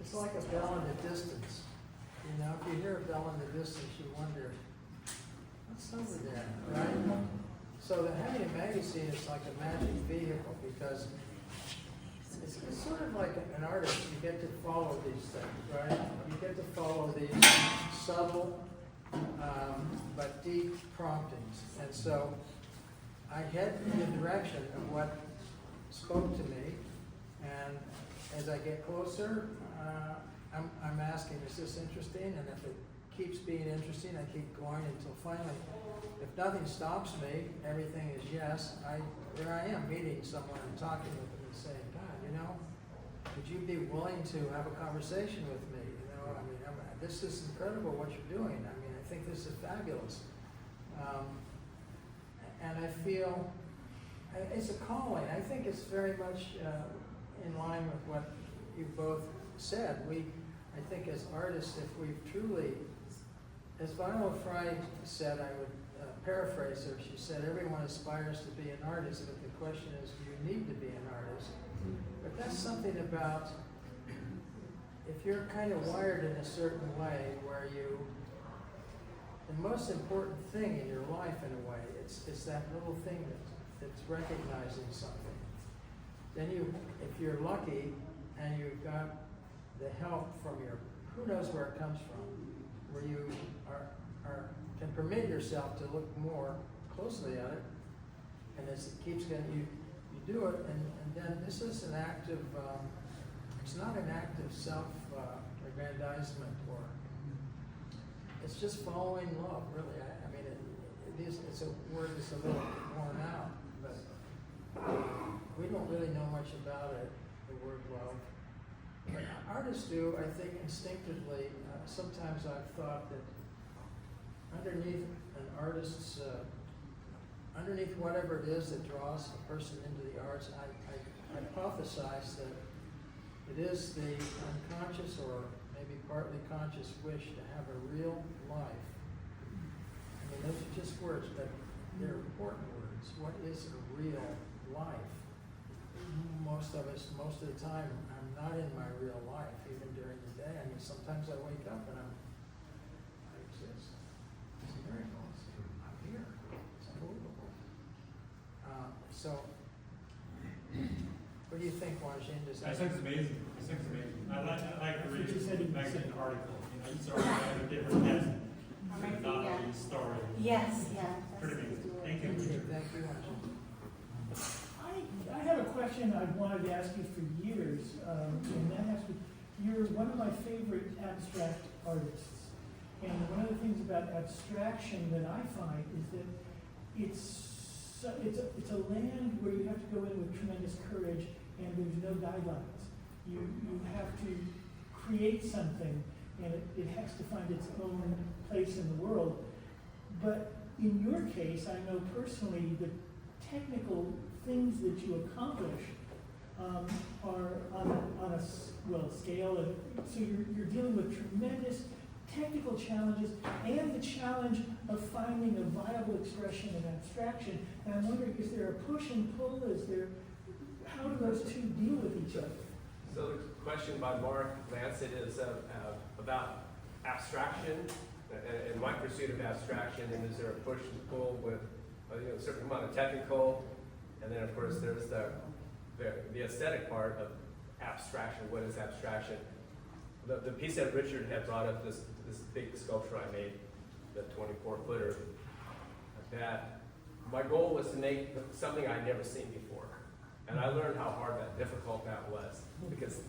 [SPEAKER 2] It's like a bell in the distance. You know, if you hear a bell in the distance, you wonder, what's over there, right? So that having a magazine is like a magic vehicle because it's sort of like an artist. You get to follow these things, right? You get to follow these subtle but deep promptings. And so I head in the direction of what spoke to me, and as I get closer, I'm asking, is this interesting? And if it keeps being interesting, I keep going until finally, if nothing stops me, everything is yes. There I am meeting someone and talking with them and saying, God, would you be willing to have a conversation with me? This is incredible what you're doing. I think this is fabulous. And I feel it's a calling. I think it's very much in line with what you both said. I think as artists, if we truly, as Viola Fry said, I would paraphrase her, she said, everyone aspires to be an artist, but the question is, do you need to be an artist? But that's something about, if you're kind of wired in a certain way where the most important thing in your life in a way, it's that little thing that's recognizing something. Then if you're lucky and you've got the help from who knows where it comes from, where you can permit yourself to look more closely at it, and as it keeps getting, you do it, and then this is an act of, it's not an act of self-aggrandizement, or it's just following love, really. It's a word that's a little worn out, but we don't really know much about it, the word love. But artists do, I think, instinctively. Sometimes I've thought that underneath an artist's, underneath whatever it is that draws a person into the arts, I hypothesize that it is the unconscious or maybe partly conscious wish to have a real life. Those are just words, but they're important words. What is a real life? Most of us, most of the time, I'm not in my real life, even during the day. Sometimes I wake up and I exist. It's a miracle. I'm here. It's unbelievable. So, what do you think, Wajin?
[SPEAKER 6] I think it's amazing. I like to read the magazine article. Each article has a different lesson. Not the story.
[SPEAKER 8] Yes, yeah.
[SPEAKER 6] Pretty amazing. Thank you.
[SPEAKER 2] Thank you, Wajin.
[SPEAKER 9] I have a question I've wanted to ask you for years, and that has to, you're one of my favorite abstract artists. And one of the things about abstraction that I find is that it's a land where you have to go in with tremendous courage, and there's no guidelines. You have to create something, and it has to find its own place in the world. But in your case, I know personally the technical things that you accomplish are on a scale, and so you're dealing with tremendous technical challenges and the challenge of finding a viable expression of abstraction. And I'm wondering, is there a push and pull? How do those two deal with each other?
[SPEAKER 3] So the question by Mark Lancet is about abstraction and my pursuit of abstraction, and is there a push and pull with a certain amount of technical, and then of course there's the aesthetic part of abstraction. What is abstraction? The piece that Richard had brought up, this big sculpture I made, the 24-footer, that my goal was to make something I'd never seen before. And I learned how difficult that was. Because,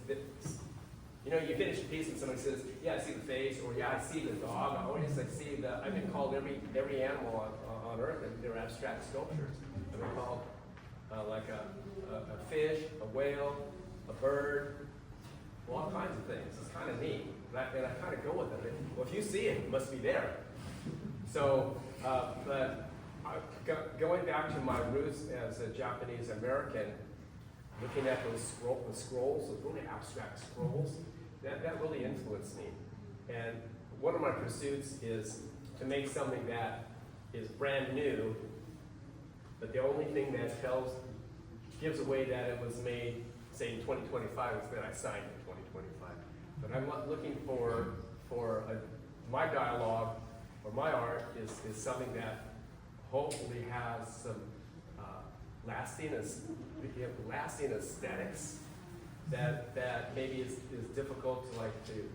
[SPEAKER 3] you finish a piece and somebody says, yeah, I see the face, or yeah, I see the dog. I've been called every animal on earth, and they're abstract sculptures. I've been called like a fish, a whale, a bird, all kinds of things. It's kind of neat. And I kind of go with it. Well, if you see it, it must be there. So, but going back to my roots as a Japanese American, looking at those scrolls, those really abstract scrolls, that really influenced me. And one of my pursuits is to make something that is brand new, but the only thing that gives away that it was made, say, in 2025, is that I signed in 2025. But I'm looking for my dialogue or my art is something that hopefully has some lasting aesthetics that maybe is difficult to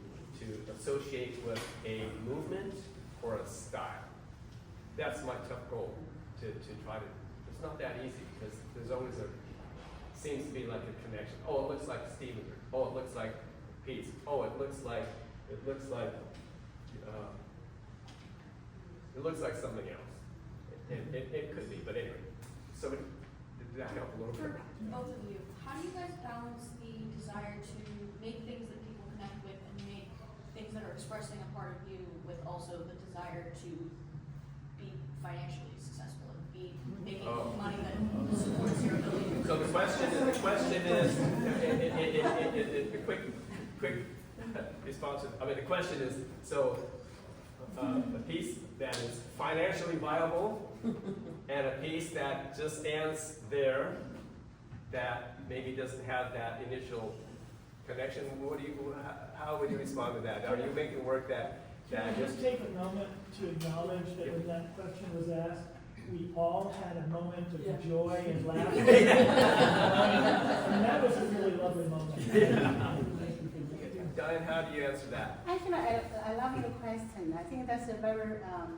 [SPEAKER 3] associate with a movement or a style. That's my tough goal to try to. It's not that easy because there's always seems to be like a connection. Oh, it looks like Steven. Oh, it looks like Pete. Oh, it looks like something else. It could be, but anyway. So did that help a little bit?
[SPEAKER 10] For both of you, how do you guys balance the desire to make things that people connect with and make things that are expressing a part of you with also the desire to be financially successful and be making money that supports your ability?
[SPEAKER 3] So the question is, a quick response. The question is, so a piece that is financially viable and a piece that just stands there that maybe doesn't have that initial connection. How would you respond to that? Are you making work that
[SPEAKER 9] Just take a moment to acknowledge that when that question was asked, we all had a moment of joy and laughter. And that was a really lovely moment.
[SPEAKER 3] Diane, how do you answer that?
[SPEAKER 8] Actually, I love your question. I think that's a very a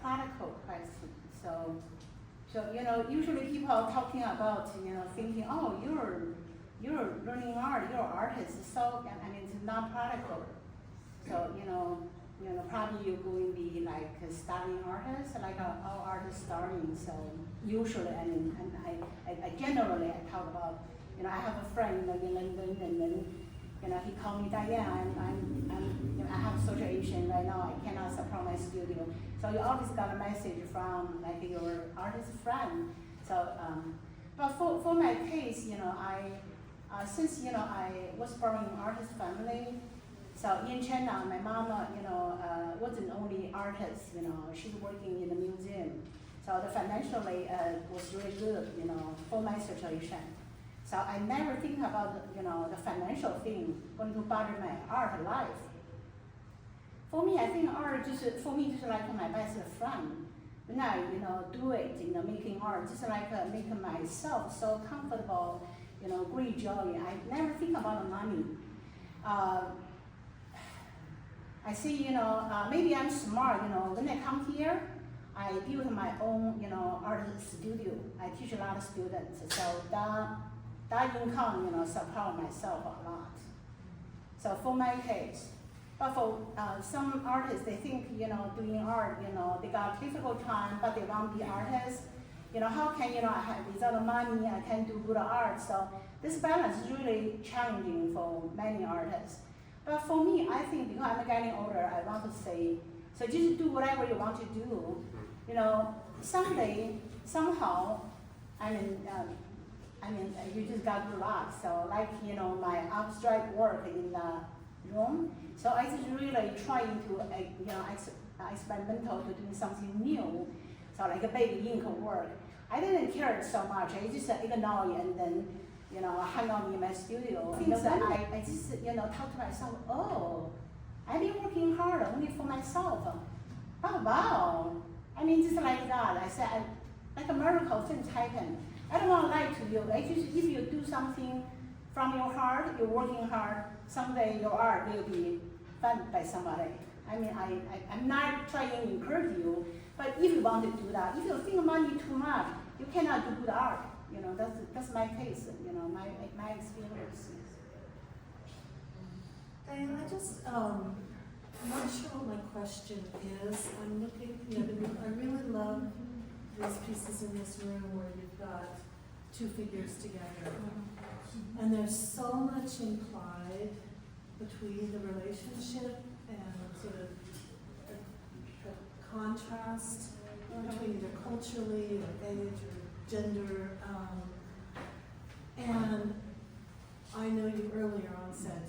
[SPEAKER 8] practical question. So usually people are talking about, thinking, oh, you're learning art, you're an artist. So, it's not practical. So, probably you're going to be like a starting artist, like all artists starting. So usually, I generally talk about, I have a friend in London, and then, he called me Diane. I have association right now. I cannot support my studio. So you always got a message from like your artist friend. So, but for my case, since I was born in artist family. So in China, my mama, wasn't only artist. She's working in the museum. So the financially was really good, for my situation. So I never think about, the financial thing going to bother my art life. For me, I think art just like my best friend. When I, do it, making art, just like making myself so comfortable, great joy. I never think about the money. I see, maybe I'm smart, when I come here, I build my own, art studio. I teach a lot of students. So that income, support myself a lot. So for my case, but for some artists, they think, doing art, they got difficult time, but they want to be artists. How can, I have without money, I can do good art. So this balance is really challenging for many artists. But for me, I think because I'm getting older, I want to say, so just do whatever you want to do. Someday, somehow, you just got good luck. So like, my abstract work in the room. So I just really trying to, experimental to do something new. So like a baby ink work. I didn't care so much. I just ignore it and then, hang on in my studio. I just, talk to myself, oh, I've been working hard only for myself. Oh, wow. I mean, just like that. I said, like a miracle, things happen. I don't want to lie to you. If you do something from your heart, you're working hard, someday your art will be funded by somebody. I mean, I'm not trying to encourage you, but if you want to do that, if you think money too much, you cannot do good art. That's my case, my experience.
[SPEAKER 11] Diane, I'm not sure what my question is. I'm looking, I really love these pieces in this room where you've got two figures together. And there's so much implied between the relationship and sort of the contrast between either culturally or age or gender. And I know you earlier on said,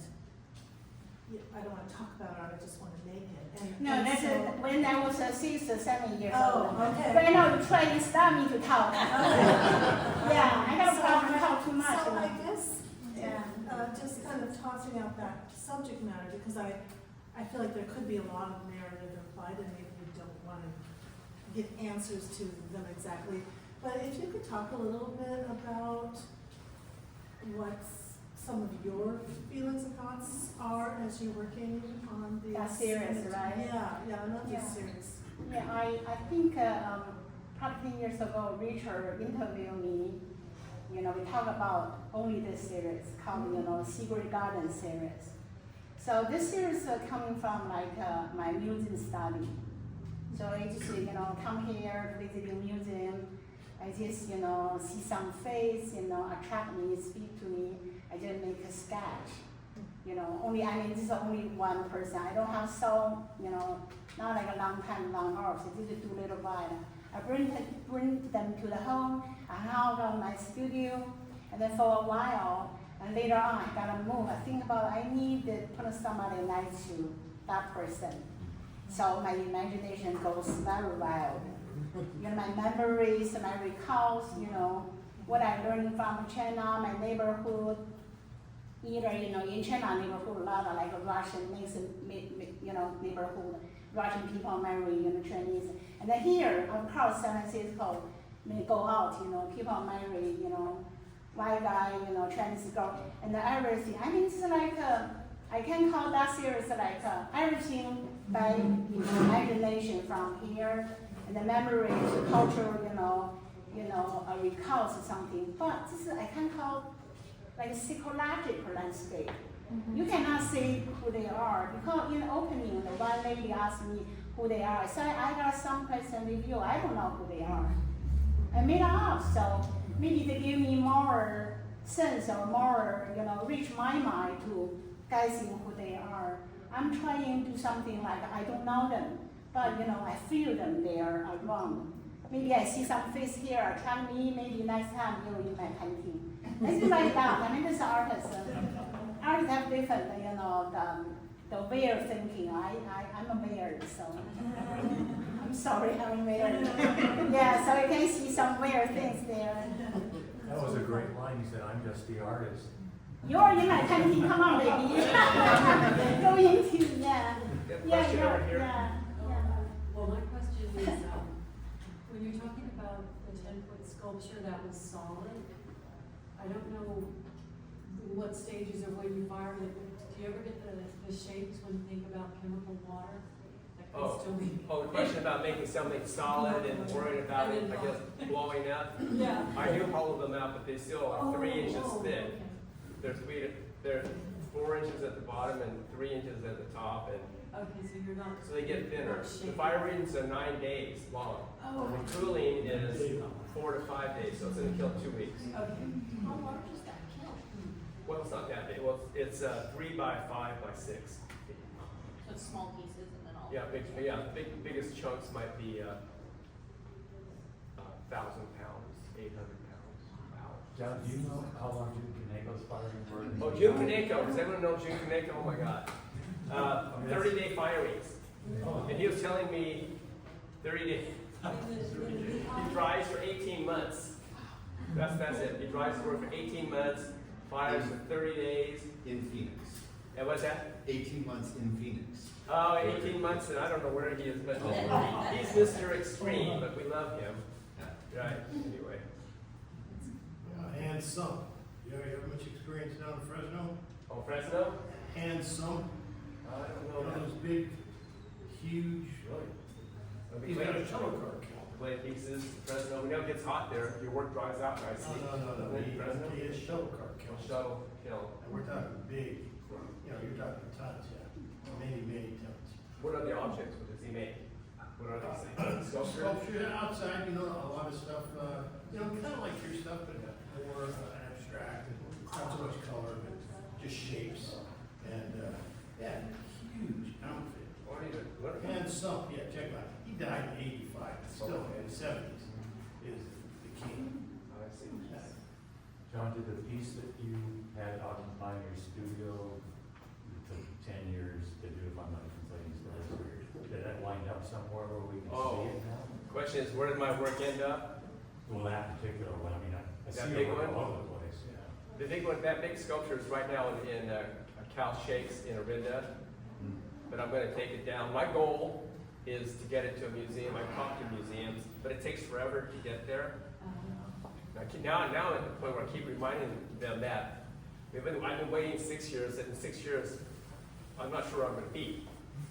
[SPEAKER 11] I don't want to talk about art, I just want to make it.
[SPEAKER 8] No, that's when I was 7 years old.
[SPEAKER 11] Okay.
[SPEAKER 8] Right now you try to stop me to talk. Yeah, I have a problem to talk too much.
[SPEAKER 11] So I guess, just kind of tossing out that subject matter, because I feel like there could be a lot of narrative implied, and maybe we don't want to give answers to them exactly. But if you could talk a little bit about what some of your feelings and thoughts are as you're working on the
[SPEAKER 8] series, right?
[SPEAKER 11] Yeah, I love this series.
[SPEAKER 8] Yeah, I think probably 10 years ago, Richard interviewed me. We talk about only this series called, Secret Garden series. So this series coming from my museum study. So I just, come here to visit the museum. I just, see some face, attract me, speak to me. I just make a sketch. This is only one person. I don't have so, not like a long time, long hours. I just do little while. I bring them to the home. I hang out on my studio, and then for a while, and later on, I gotta move. I think about I need to put somebody next to that person. So my imagination goes very wild. My memories, my recalls, what I learned from China, my neighborhood. Either, in China neighborhood, a lot of like Russian neighborhood, Russian people marry, Chinese. And then here, of course, San Francisco, may go out, people marry, white guy, Chinese girl, and everything. I mean, it's like, I can call that series like everything by imagination from here, and the memory to culture, recalls something. But this is, I can call like a psychological landscape. You cannot say who they are, because in the opening, the one lady asked me who they are. So I got some person review, I don't know who they are. I made it up, so maybe they give me more sense or more, reach my mind to guessing who they are. I'm trying to do something like I don't know them, but I feel them there around. Maybe I see some face here, attract me, maybe next time you're in my painting. It's like that. I mean, this artist, artists have different, the way of thinking. I'm a weird, so I'm sorry, I'm weird. Yeah, so you can see some weird things there.
[SPEAKER 4] That was a great line. You said, "I'm just the artist."
[SPEAKER 8] You're in my painting. Come on, baby. Go into yeah.
[SPEAKER 5] Well, my question is, when you're talking about the 10-foot sculpture that was solid, I don't know what stages or when you fired it, but do you ever get the shapes when you think about chemical water? That can still be.
[SPEAKER 3] The question about making something solid and worrying about it, I guess, blowing up.
[SPEAKER 5] Yeah.
[SPEAKER 3] I do hollow them out, but they still are 3 inches thick.
[SPEAKER 5] Okay.
[SPEAKER 3] They're 4 inches at the bottom and 3 inches at the top, and
[SPEAKER 5] Okay, so you're not.
[SPEAKER 3] so they get thinner. The fire readings are 9 days long. The cooling is 4 to 5 days, so it's going to kill 2 weeks.
[SPEAKER 5] Okay.
[SPEAKER 10] How large is that kiln?
[SPEAKER 3] Well, it's not that big. Well, it's 3 by 5 by 6.
[SPEAKER 10] So it's small pieces and then all.
[SPEAKER 3] The biggest chunks might be 1,000 pounds, 800 pounds. Wow.
[SPEAKER 4] John, do you know how long June Kaneko's firing for?
[SPEAKER 3] Oh, June Kaneko. Does everyone know June Kaneko? Oh my God. 30-day firings. And he was telling me 30 days. He drives for 18 months. That's it. He drives to work for 18 months, fires for 30 days.
[SPEAKER 12] In Phoenix.
[SPEAKER 3] And what's that?
[SPEAKER 12] 18 months in Phoenix.
[SPEAKER 3] Oh, 18 months, and I don't know where he is, but he's Mr. Extreme, but we love him. Right, anyway.
[SPEAKER 13] Hand sump. You have much experience down in Fresno?
[SPEAKER 3] Oh, Fresno?
[SPEAKER 13] Hand sump.
[SPEAKER 3] I don't
[SPEAKER 13] One
[SPEAKER 3] know.
[SPEAKER 13] of those big, huge. He's got a shuttle car.
[SPEAKER 3] Play pieces, Fresno. We know it gets hot there. Your work dries out nicely.
[SPEAKER 13] No.
[SPEAKER 3] Fresno?
[SPEAKER 13] He is shuttle car kills.
[SPEAKER 3] Shuttle kill.
[SPEAKER 13] And we're talking big, you're talking tons, yeah. Many tons.
[SPEAKER 3] What are the objects? What does he make? What are these things? Sculpture?
[SPEAKER 13] Sculpture outside, a lot of stuff, kind of like your stuff, but more abstract, and not so much color, but just shapes. And, huge outfit.
[SPEAKER 3] What are you doing?
[SPEAKER 13] And sump, yeah, check it out. He died in 85, but still in the 70s is the king.
[SPEAKER 3] I see.
[SPEAKER 4] John, did the piece that you had occupying your studio, it took 10 years to do, if I'm not complaining, did that wind up somewhere where we can see it now?
[SPEAKER 3] Question is, where did my work end up?
[SPEAKER 4] Well, that particular one, I mean, I
[SPEAKER 3] That
[SPEAKER 4] see
[SPEAKER 3] big
[SPEAKER 4] it
[SPEAKER 3] one?
[SPEAKER 4] all over the place, yeah.
[SPEAKER 3] The big one, that big sculpture is right now in Cal Shakes in Orinda, but I'm going to take it down. My goal is to get it to a museum. I've talked to museums, but it takes forever to get there. Now I'm at the point where I keep reminding them that I've been waiting 6 years, and in 6 years, I'm not sure I'm going to be.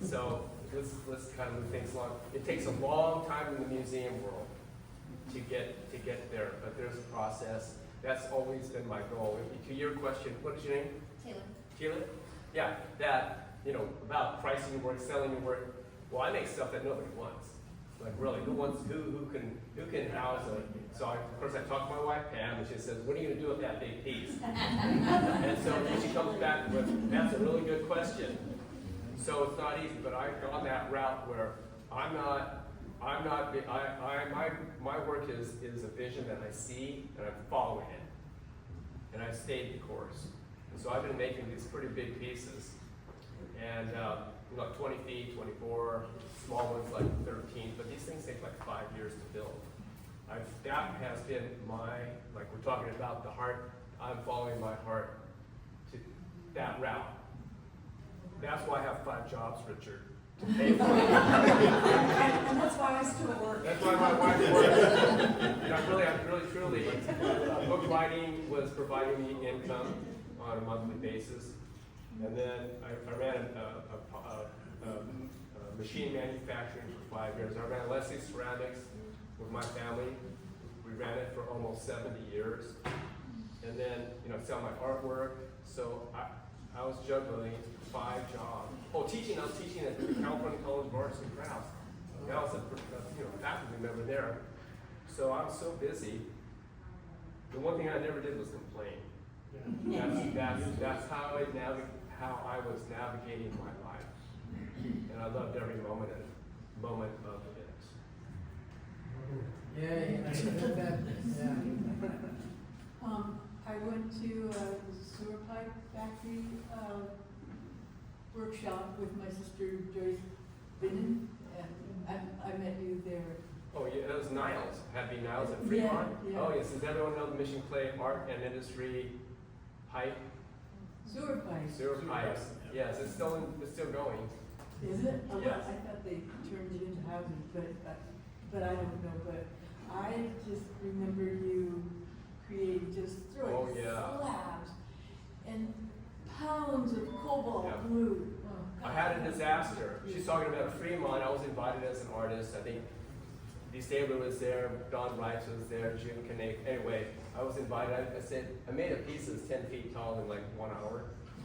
[SPEAKER 3] So let's kind of move things along. It takes a long time in the museum world to get there, but there's a process. That's always been my goal. To your question, what is your name?
[SPEAKER 10] Taylor.
[SPEAKER 3] Taylor? Yeah, that, about pricing your work, selling your work. Well, I make stuff that nobody wants. Like really, who can house it? So of course I talk to my wife Pam, and she says, "What are you going to do with that big piece?" And so she comes back with, "That's a really good question." So it's not easy, but I've gone that route where my work is a vision that I see and I'm following it, and I've stayed the course. And so I've been making these pretty big pieces, and 20 feet, 24, small ones like 13, but these things take like 5 years to build. That has been like we're talking about the heart, I'm following my heart to that route. That's why I have 5 jobs, Richard, to pay for it.
[SPEAKER 5] And that's why I still work.
[SPEAKER 3] That's why my wife works. And I'm really truly, book writing was providing me income on a monthly basis. And then I ran a machine manufacturing for 5 years. I ran Leslie Ceramics with my family. We ran it for almost 70 years. And then, sell my artwork. So I was juggling 5 jobs. Oh, teaching, I was teaching at the California College of Arts and Crafts. And I was a faculty member there. So I was so busy. The one thing I never did was complain. That's how I was navigating my life, and I loved every moment of it.
[SPEAKER 2] Yay, I did that, yeah.
[SPEAKER 14] I went to a sewer pipe factory workshop with my sister Joyce Binnen, and I met you there.
[SPEAKER 3] Oh, yeah, that was Niles. Happy Niles at Fremont?
[SPEAKER 14] Yeah.
[SPEAKER 3] Oh, yes. Does everyone know the Mission Clay Art and Industry pipe?
[SPEAKER 14] Sewer pipe.
[SPEAKER 3] Sewer pipes. Yes, it's still going.
[SPEAKER 14] Is it? Oh,
[SPEAKER 3] Yes.
[SPEAKER 14] I thought they turned it into houses, but I don't know. But I just remember you creating
[SPEAKER 3] Oh, yeah.
[SPEAKER 14] slabs and pounds of cobalt
[SPEAKER 3] Yeah.
[SPEAKER 14] blue. Oh,
[SPEAKER 3] I had a disaster. She's talking about Fremont. I was invited as an artist. I think Dee Stabler was there, Don Rice was there, Jim Kinnick. Anyway, I was invited. I said, I made a piece that's 10 feet tall in like 1 hour.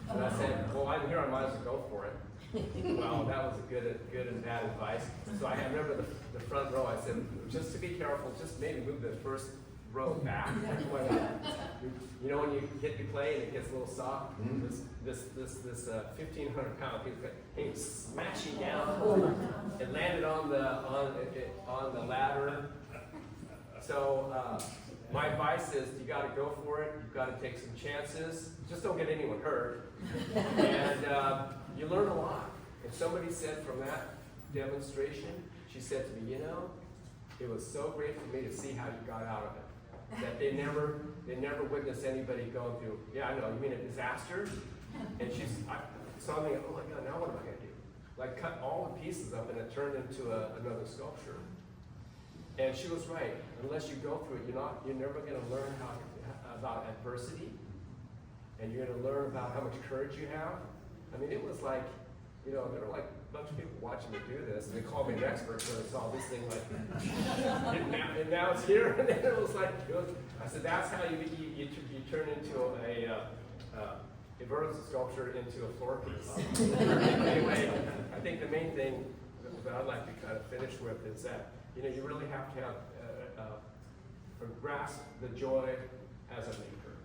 [SPEAKER 3] And I said, well, I'm here, I might as well go for it. Well, that was a good and bad advice. So I remember the front row, I said, just to be careful, just maybe move the first row back. When you hit the clay and it gets a little soft, this 1,500-pound piece came smashing down. It landed on the ladder. So my advice is you got to go for it. You've got to take some chances. Just don't get anyone hurt. And you learn a lot. And somebody said from that demonstration, she said to me, you know, it was so great for me to see how you got out of it. That they never witnessed anybody going through, yeah, I know, you mean a disaster? And so I'm thinking, oh my God, now what am I gonna do? Like cut all the pieces up and it turned into another sculpture. And she was right. Unless you go through it, you're never gonna learn about adversity. And you're gonna learn about how much courage you have. I mean, it was like, you know, there were like a bunch of people watching me do this, and they called me an expert when I saw this thing like, and now it's here, and then it was like, I said, that's how you turn into a vertical sculpture into a floor piece. Anyway, I think the main thing that I'd like to kind of finish with is that, you know, you really have to have, grasp the joy as a maker.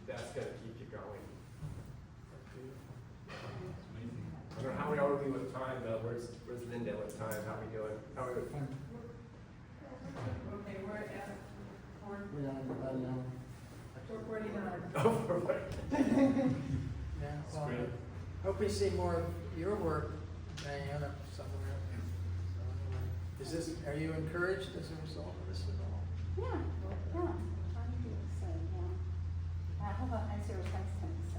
[SPEAKER 3] That's gonna keep you going. I don't know how we are with time, though. Where's Linda with time? How we doing? How are we with time?
[SPEAKER 14] Okay, we're at four,
[SPEAKER 2] We are about now.
[SPEAKER 14] 4:49.
[SPEAKER 3] Oh, for what?
[SPEAKER 2] Yeah, well, hope we see more of your work, Diana, somewhere. So anyway, are you encouraged as a result of this at all?
[SPEAKER 8] Yeah, yeah, trying to, so, yeah. I hope I answer your question, so.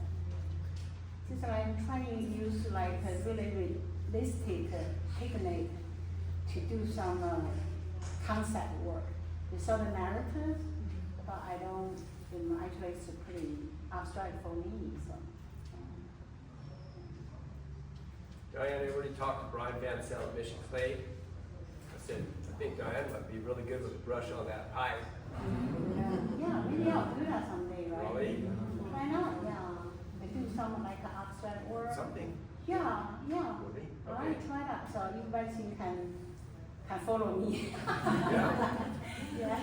[SPEAKER 8] Since I'm trying to use like a really realistic technique to do some concept work. You saw the narrative, but I don't, you know, actually it's pretty abstract for me, so.
[SPEAKER 3] Diane, I already talked to Brian Van Zel at Mission Clay. I said, I think Diane might be really good with a brush on that eye.
[SPEAKER 8] Yeah, maybe I'll do that someday, right?
[SPEAKER 3] Really?
[SPEAKER 8] Why not? Yeah, I do some like abstract work.
[SPEAKER 3] Something.
[SPEAKER 8] Yeah.
[SPEAKER 3] Really?
[SPEAKER 8] I
[SPEAKER 3] Okay.
[SPEAKER 8] try that, so you guys can follow me.
[SPEAKER 3] Yeah.
[SPEAKER 8] Yeah.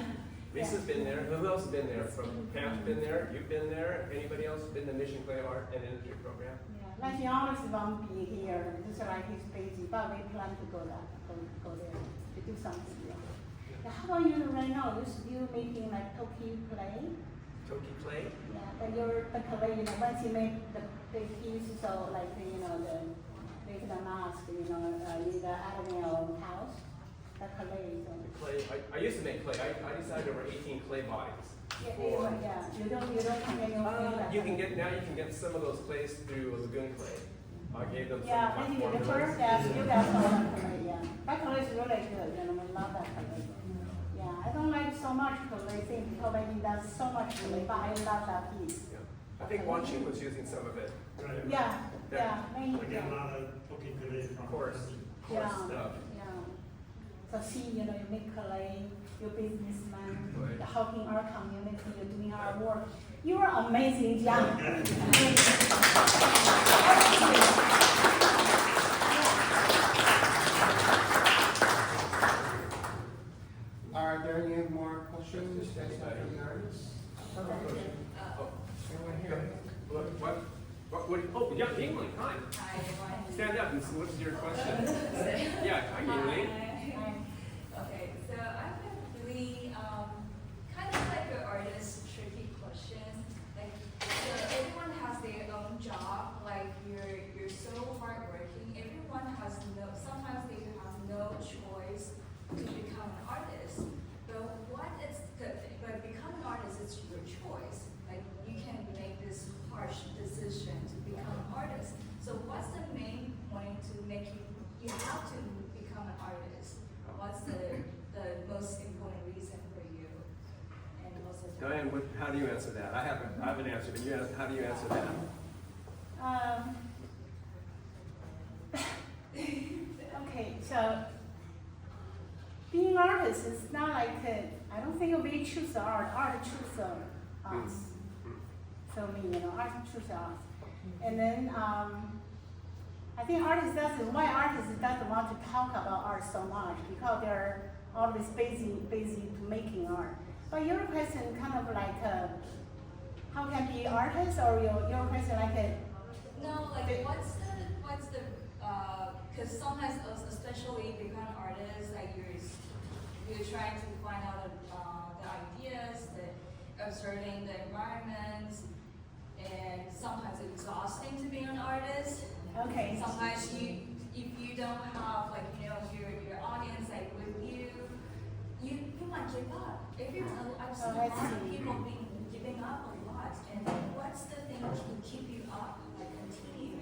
[SPEAKER 3] Lisa's been there. Who else has been there? From Pam's been there. You've been there. Anybody else been in the Mission Clay Art and Industry Program?
[SPEAKER 8] Yeah, like he always won't be here, just like he's busy, but we plan to go there to do something. Yeah. How about you right now? You making like Toki clay?
[SPEAKER 3] Toki clay?
[SPEAKER 8] Yeah, but the clay, you know, once you make the big piece, so like you know make the mask, you know, in the animal house, the clay.
[SPEAKER 3] The clay. I used to make clay. I decided there were 18 clay bodies.
[SPEAKER 8] Yeah. You don't have any
[SPEAKER 3] You can get some of those clays through Lagoon Clay. I gave them some
[SPEAKER 8] yeah, maybe the
[SPEAKER 3] formulas.
[SPEAKER 8] first yes, you got some clay, yeah. That clay is really good, you know, we love that clay. Yeah, I don't like so much clay thing because maybe that's so much clay, but I love that piece.
[SPEAKER 3] Yeah. I think Wan Qing was using some of it.
[SPEAKER 6] Right.
[SPEAKER 8] Yeah, maybe,
[SPEAKER 6] We get a lot of cooking today from.
[SPEAKER 3] Of course stuff.
[SPEAKER 8] Yeah. So see, you know, you make clay, you're businessman,
[SPEAKER 3] Right.
[SPEAKER 8] the helping our community, you're doing our work. You are amazing, John.
[SPEAKER 15] Are there any more questions from the artists?
[SPEAKER 3] Oh, oh, yeah, Yingling, hi. Stand up and see what's your question. Yeah, hi, Yingling.
[SPEAKER 16] Okay, so I have really kind of like an artist tricky question. Like, so everyone has their own job. Like you're so hardworking. Everyone has sometimes they have no choice to become an artist. But become an artist is your choice. Like you can make this harsh decision to become an artist. So what's the main point to make you have to become an artist? What's the most important reason for you? And also
[SPEAKER 3] Diane, how do you answer that? I have an answer, but how do you answer that?
[SPEAKER 8] Okay, so being an artist is not like I don't think we choose the art choose us. So me, you know, art choose us. And then I think why artists doesn't want to talk about art so much because they're always busy to making art. But your question kind of like how can be artist or your question like
[SPEAKER 16] no, like what's the because sometimes especially become artists like you're trying to find out the ideas, observing the environment, and sometimes it's exhausting to be an artist.
[SPEAKER 8] let's
[SPEAKER 16] lot of
[SPEAKER 8] see.
[SPEAKER 16] people been giving up a lot, and what's the thing to keep you up, like continue?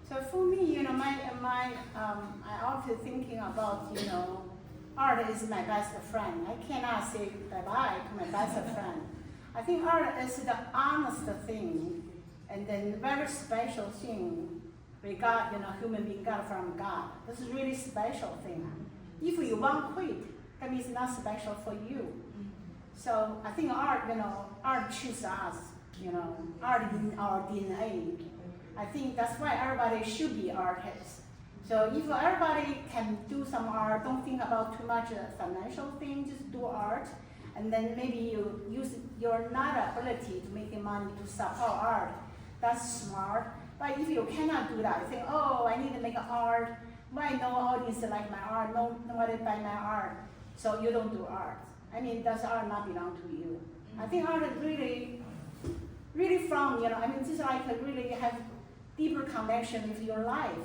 [SPEAKER 8] So for me, I often thinking about, art is my best friend. I cannot say bye-bye to my best friend. I think art is the honest thing, and then very special thing we got, human being got from God. This is really special thing. If you want quit, that means it's not special for you. So I think art, art chooses us, art in our DNA. I think that's why everybody should be artists. So if everybody can do some art, don't think about too much financial thing, just do art, and then maybe you use your not ability to make money to support art. That's smart. But if you cannot do that, you think, oh, I need to make art. Why no audience like my art? Nobody buy my art. So you don't do art. I mean, does art not belong to you? I think art is really from, just like really have deeper connection with your life.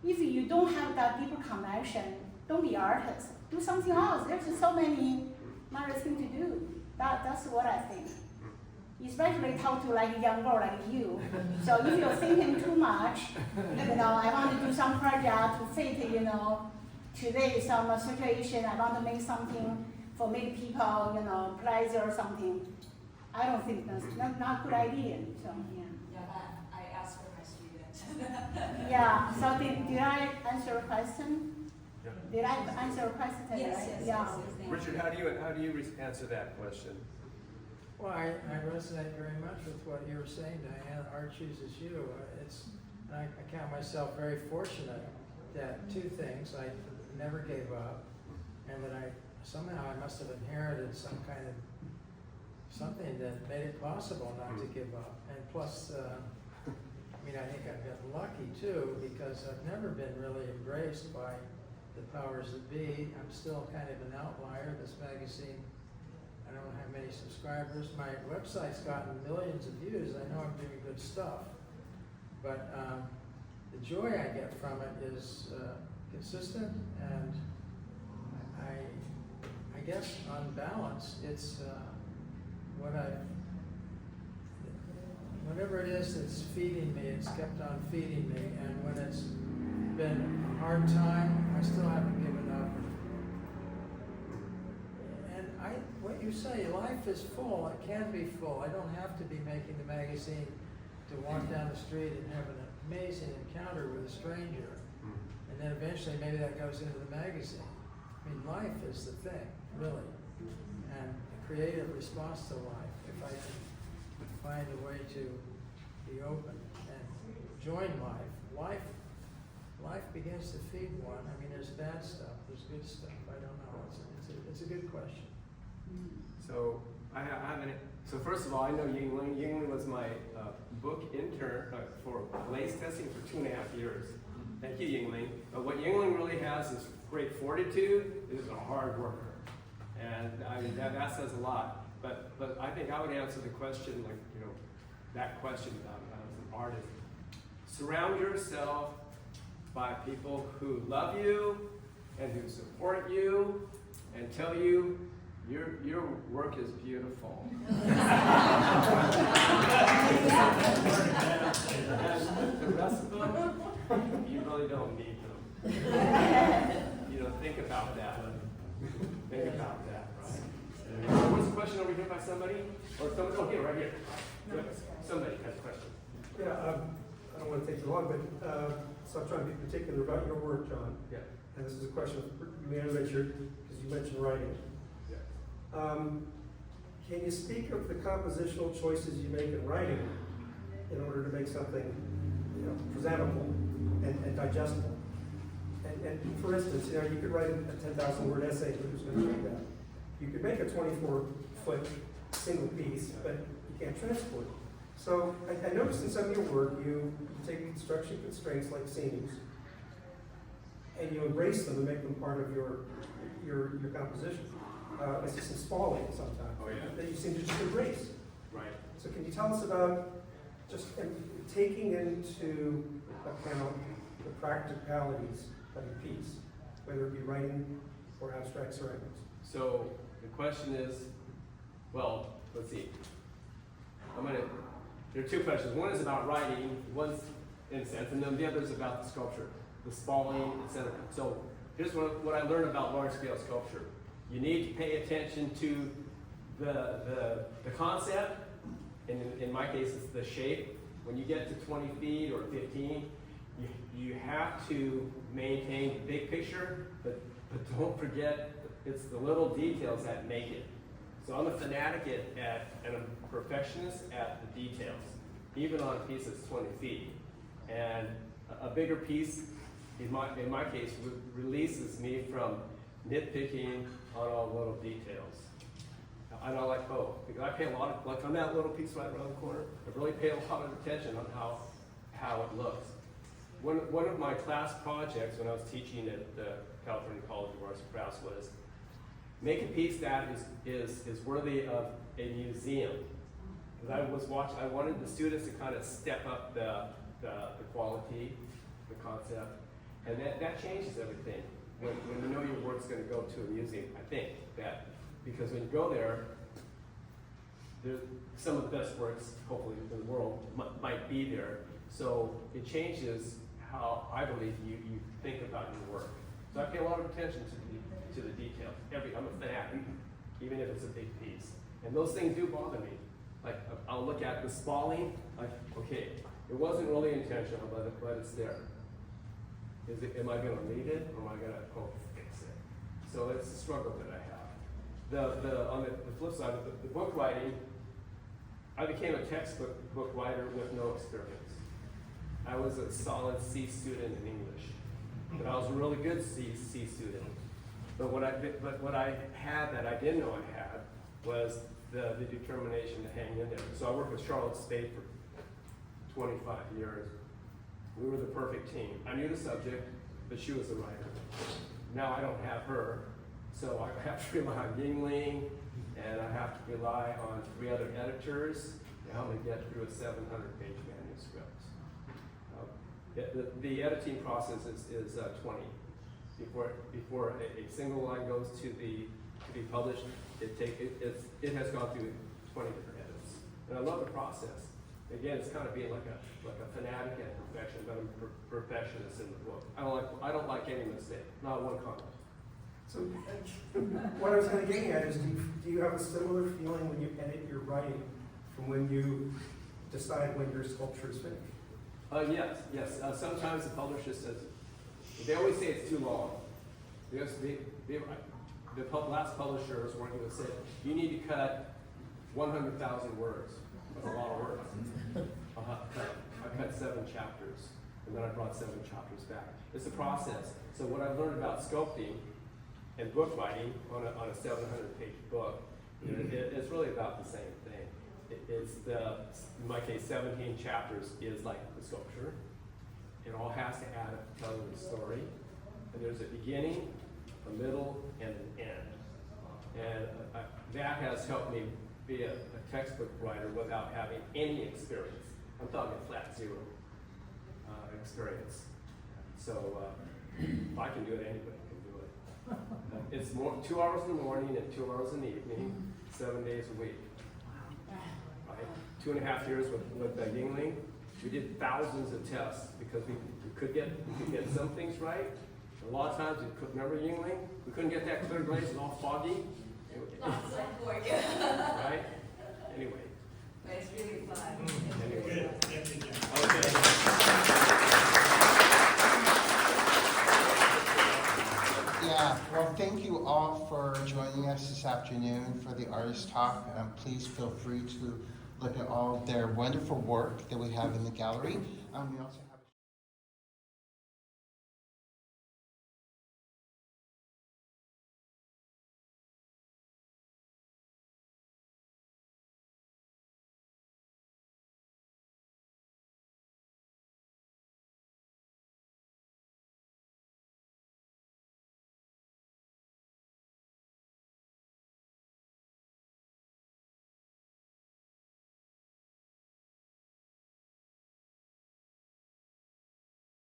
[SPEAKER 8] If you don't have that deeper connection, don't be artist. Do something else. There's so many other things to do. That's what I think. Especially talk to like a young girl like you. So if you're thinking too much, I want to do some project to fit, today some situation, I want to make something for make people, pleasure or something. I don't think that's not a good idea. So yeah.
[SPEAKER 16] Yeah, I asked for my student.
[SPEAKER 8] Yeah. So did I answer your question?
[SPEAKER 3] Yeah.
[SPEAKER 8] Did I answer your question?
[SPEAKER 16] Yes, yes,
[SPEAKER 8] Yeah.
[SPEAKER 16] yes, yes.
[SPEAKER 3] Richard, how do you answer that question?
[SPEAKER 2] Well, I resonate very much with what you were saying, Diane. Art chooses you. I count myself very fortunate that two things: I never gave up, and that I must have inherited some kind of something that made it possible not to give up. And plus, I think I've gotten lucky too, because I've never been really embraced by the powers that be. I'm still kind of an outlier. This magazine, I don't have many subscribers. My website's gotten millions of views. I know I'm doing good stuff. But the joy I get from it is consistent, and I guess on balance, it's whatever it is that's feeding me, it's kept on feeding me. And when it's been a hard time, I still haven't given up. What you say, life is full. It can be full. I don't have to be making the magazine to walk down the street and have an amazing encounter with a stranger. And then eventually maybe that goes into the magazine. Life is the thing, really. And a creative response to life, if I can find a way to be open and join life. Life begins to feed one. There's bad stuff, there's good stuff. I don't know. It's a good question.
[SPEAKER 3] So So first of all, I know Yingling. Yingling was my book intern for lace testing for 2.5 years. Thank you, Yingling. But what Yingling really has is great fortitude. Is a hard worker, and that says a lot. But I think I would answer the question that question as an artist. Surround yourself by people who love you and who support you and tell you your work is beautiful. And the rest of them, you really don't need them. Think about that. Think about that, right? What's the question over here by somebody? Or somebody? Oh, here, right here. Good. Somebody has a question.
[SPEAKER 17] Yeah, I don't want to take too long, but so I'm trying to be particular about your work, John.
[SPEAKER 3] Yeah.
[SPEAKER 17] And this is a question for you and Richard, because you mentioned writing. Can you speak of the compositional choices you make in writing in order to make something presentable and digestible? And for instance, you could write a 10,000-word essay, who's going to read that? You could make a 24-foot single piece, but you can't transport it. So I noticed in some of your work, you take construction constraints like seams, and you embrace them and make them part of your composition. I see some spalling sometimes that you seem to just embrace.
[SPEAKER 3] Right.
[SPEAKER 17] So can you tell us about just taking into account the practicalities of a piece, whether it be writing or abstract ceramics?
[SPEAKER 3] So the question is, Well, let's see. There are two questions. One is about writing, one's in a sense, and then the other is about the sculpture, the spalling, etc. So here's what I learned about large scale sculpture. You need to pay attention to the concept, and in my case it's the shape. When you get to 20 feet or 15, you have to maintain the big picture, but don't forget it's the little details that make it. So I'm a fanatic and a perfectionist at the details, even on a piece that's 20 feet. And a bigger piece, in my case, releases me from nitpicking on all the little details. I don't like both, because I pay a lot of, like on that little piece right around the corner, I really pay a lot of attention on how it looks. One of my class projects when I was teaching at the California College of Arts and Crafts was make a piece that is worthy of a museum. Because I wanted the students to kind of step up the quality, the concept, and that changes everything. When you know your work's going to go to a museum, I think that, because when you go there, some of the best works, hopefully, in the world might be there. So it changes how I believe you think about your work. So I pay a lot of attention to the details. I'm a fanatic, even if it's a big piece. And those things do bother me. Like, I'll look at the spalling, like, okay, it wasn't really intentional, but it's there. Am I going to leave it, or am I going to fix it? So it's a struggle that I have. On the flip side of the book writing, I became a textbook book writer with no experience. I was a solid C student in English, but I was a really good C student. But what I had that I didn't know I had was the determination to hang in there. So I worked with Charlotte Spade for 25 years. We were the perfect team. I knew the subject, but she was the writer. Now I don't have her, so I have to rely on Yingling, and I have to rely on 3 other editors to help me get through a 700-page manuscript. The editing process is 20. Before a single line goes to be published, it has gone through 20 different edits, and I love the process. Again, it's kind of being like a fanatic at perfection, but I'm a perfectionist in the book. I don't like any mistake, not one comment.
[SPEAKER 17] So what I was kind of getting at is, do you have a similar feeling when you edit your writing from when you decide when your sculpture is finished? Yes. Sometimes the publisher says, they always say it's too long. Because the last publisher I was working with said, you need to cut 100,000 words. That's a lot of words. I cut 7 chapters, and then I brought 7 chapters back. It's a process. So what I've learned about sculpting and book writing on a 700-page book, it's really about the same thing. In my case, 17 chapters is like the sculpture. It all has to add up to telling the story. And there's a beginning, a middle, and an end. And that has helped me be a textbook writer without having any experience. I'm talking a flat 0 experience. So if I can do it, anybody can do it. It's 2 hours in the morning and 2 hours in the evening, 7 days a week. Right? 2.5 years with Yingling, we did thousands of tests because we could get some things right. A lot of times we couldn't remember Yingling. We couldn't get that clear glaze, it was all foggy.
[SPEAKER 16] Lots of work.
[SPEAKER 3] Right? Anyway.
[SPEAKER 16] But it's really fun.
[SPEAKER 3] Anyway.
[SPEAKER 6] Good.
[SPEAKER 3] Okay.
[SPEAKER 15] Yeah, well, thank you all for joining us this afternoon for the Artist Talk. Please feel free to look at all their wonderful work that we have in the gallery. We also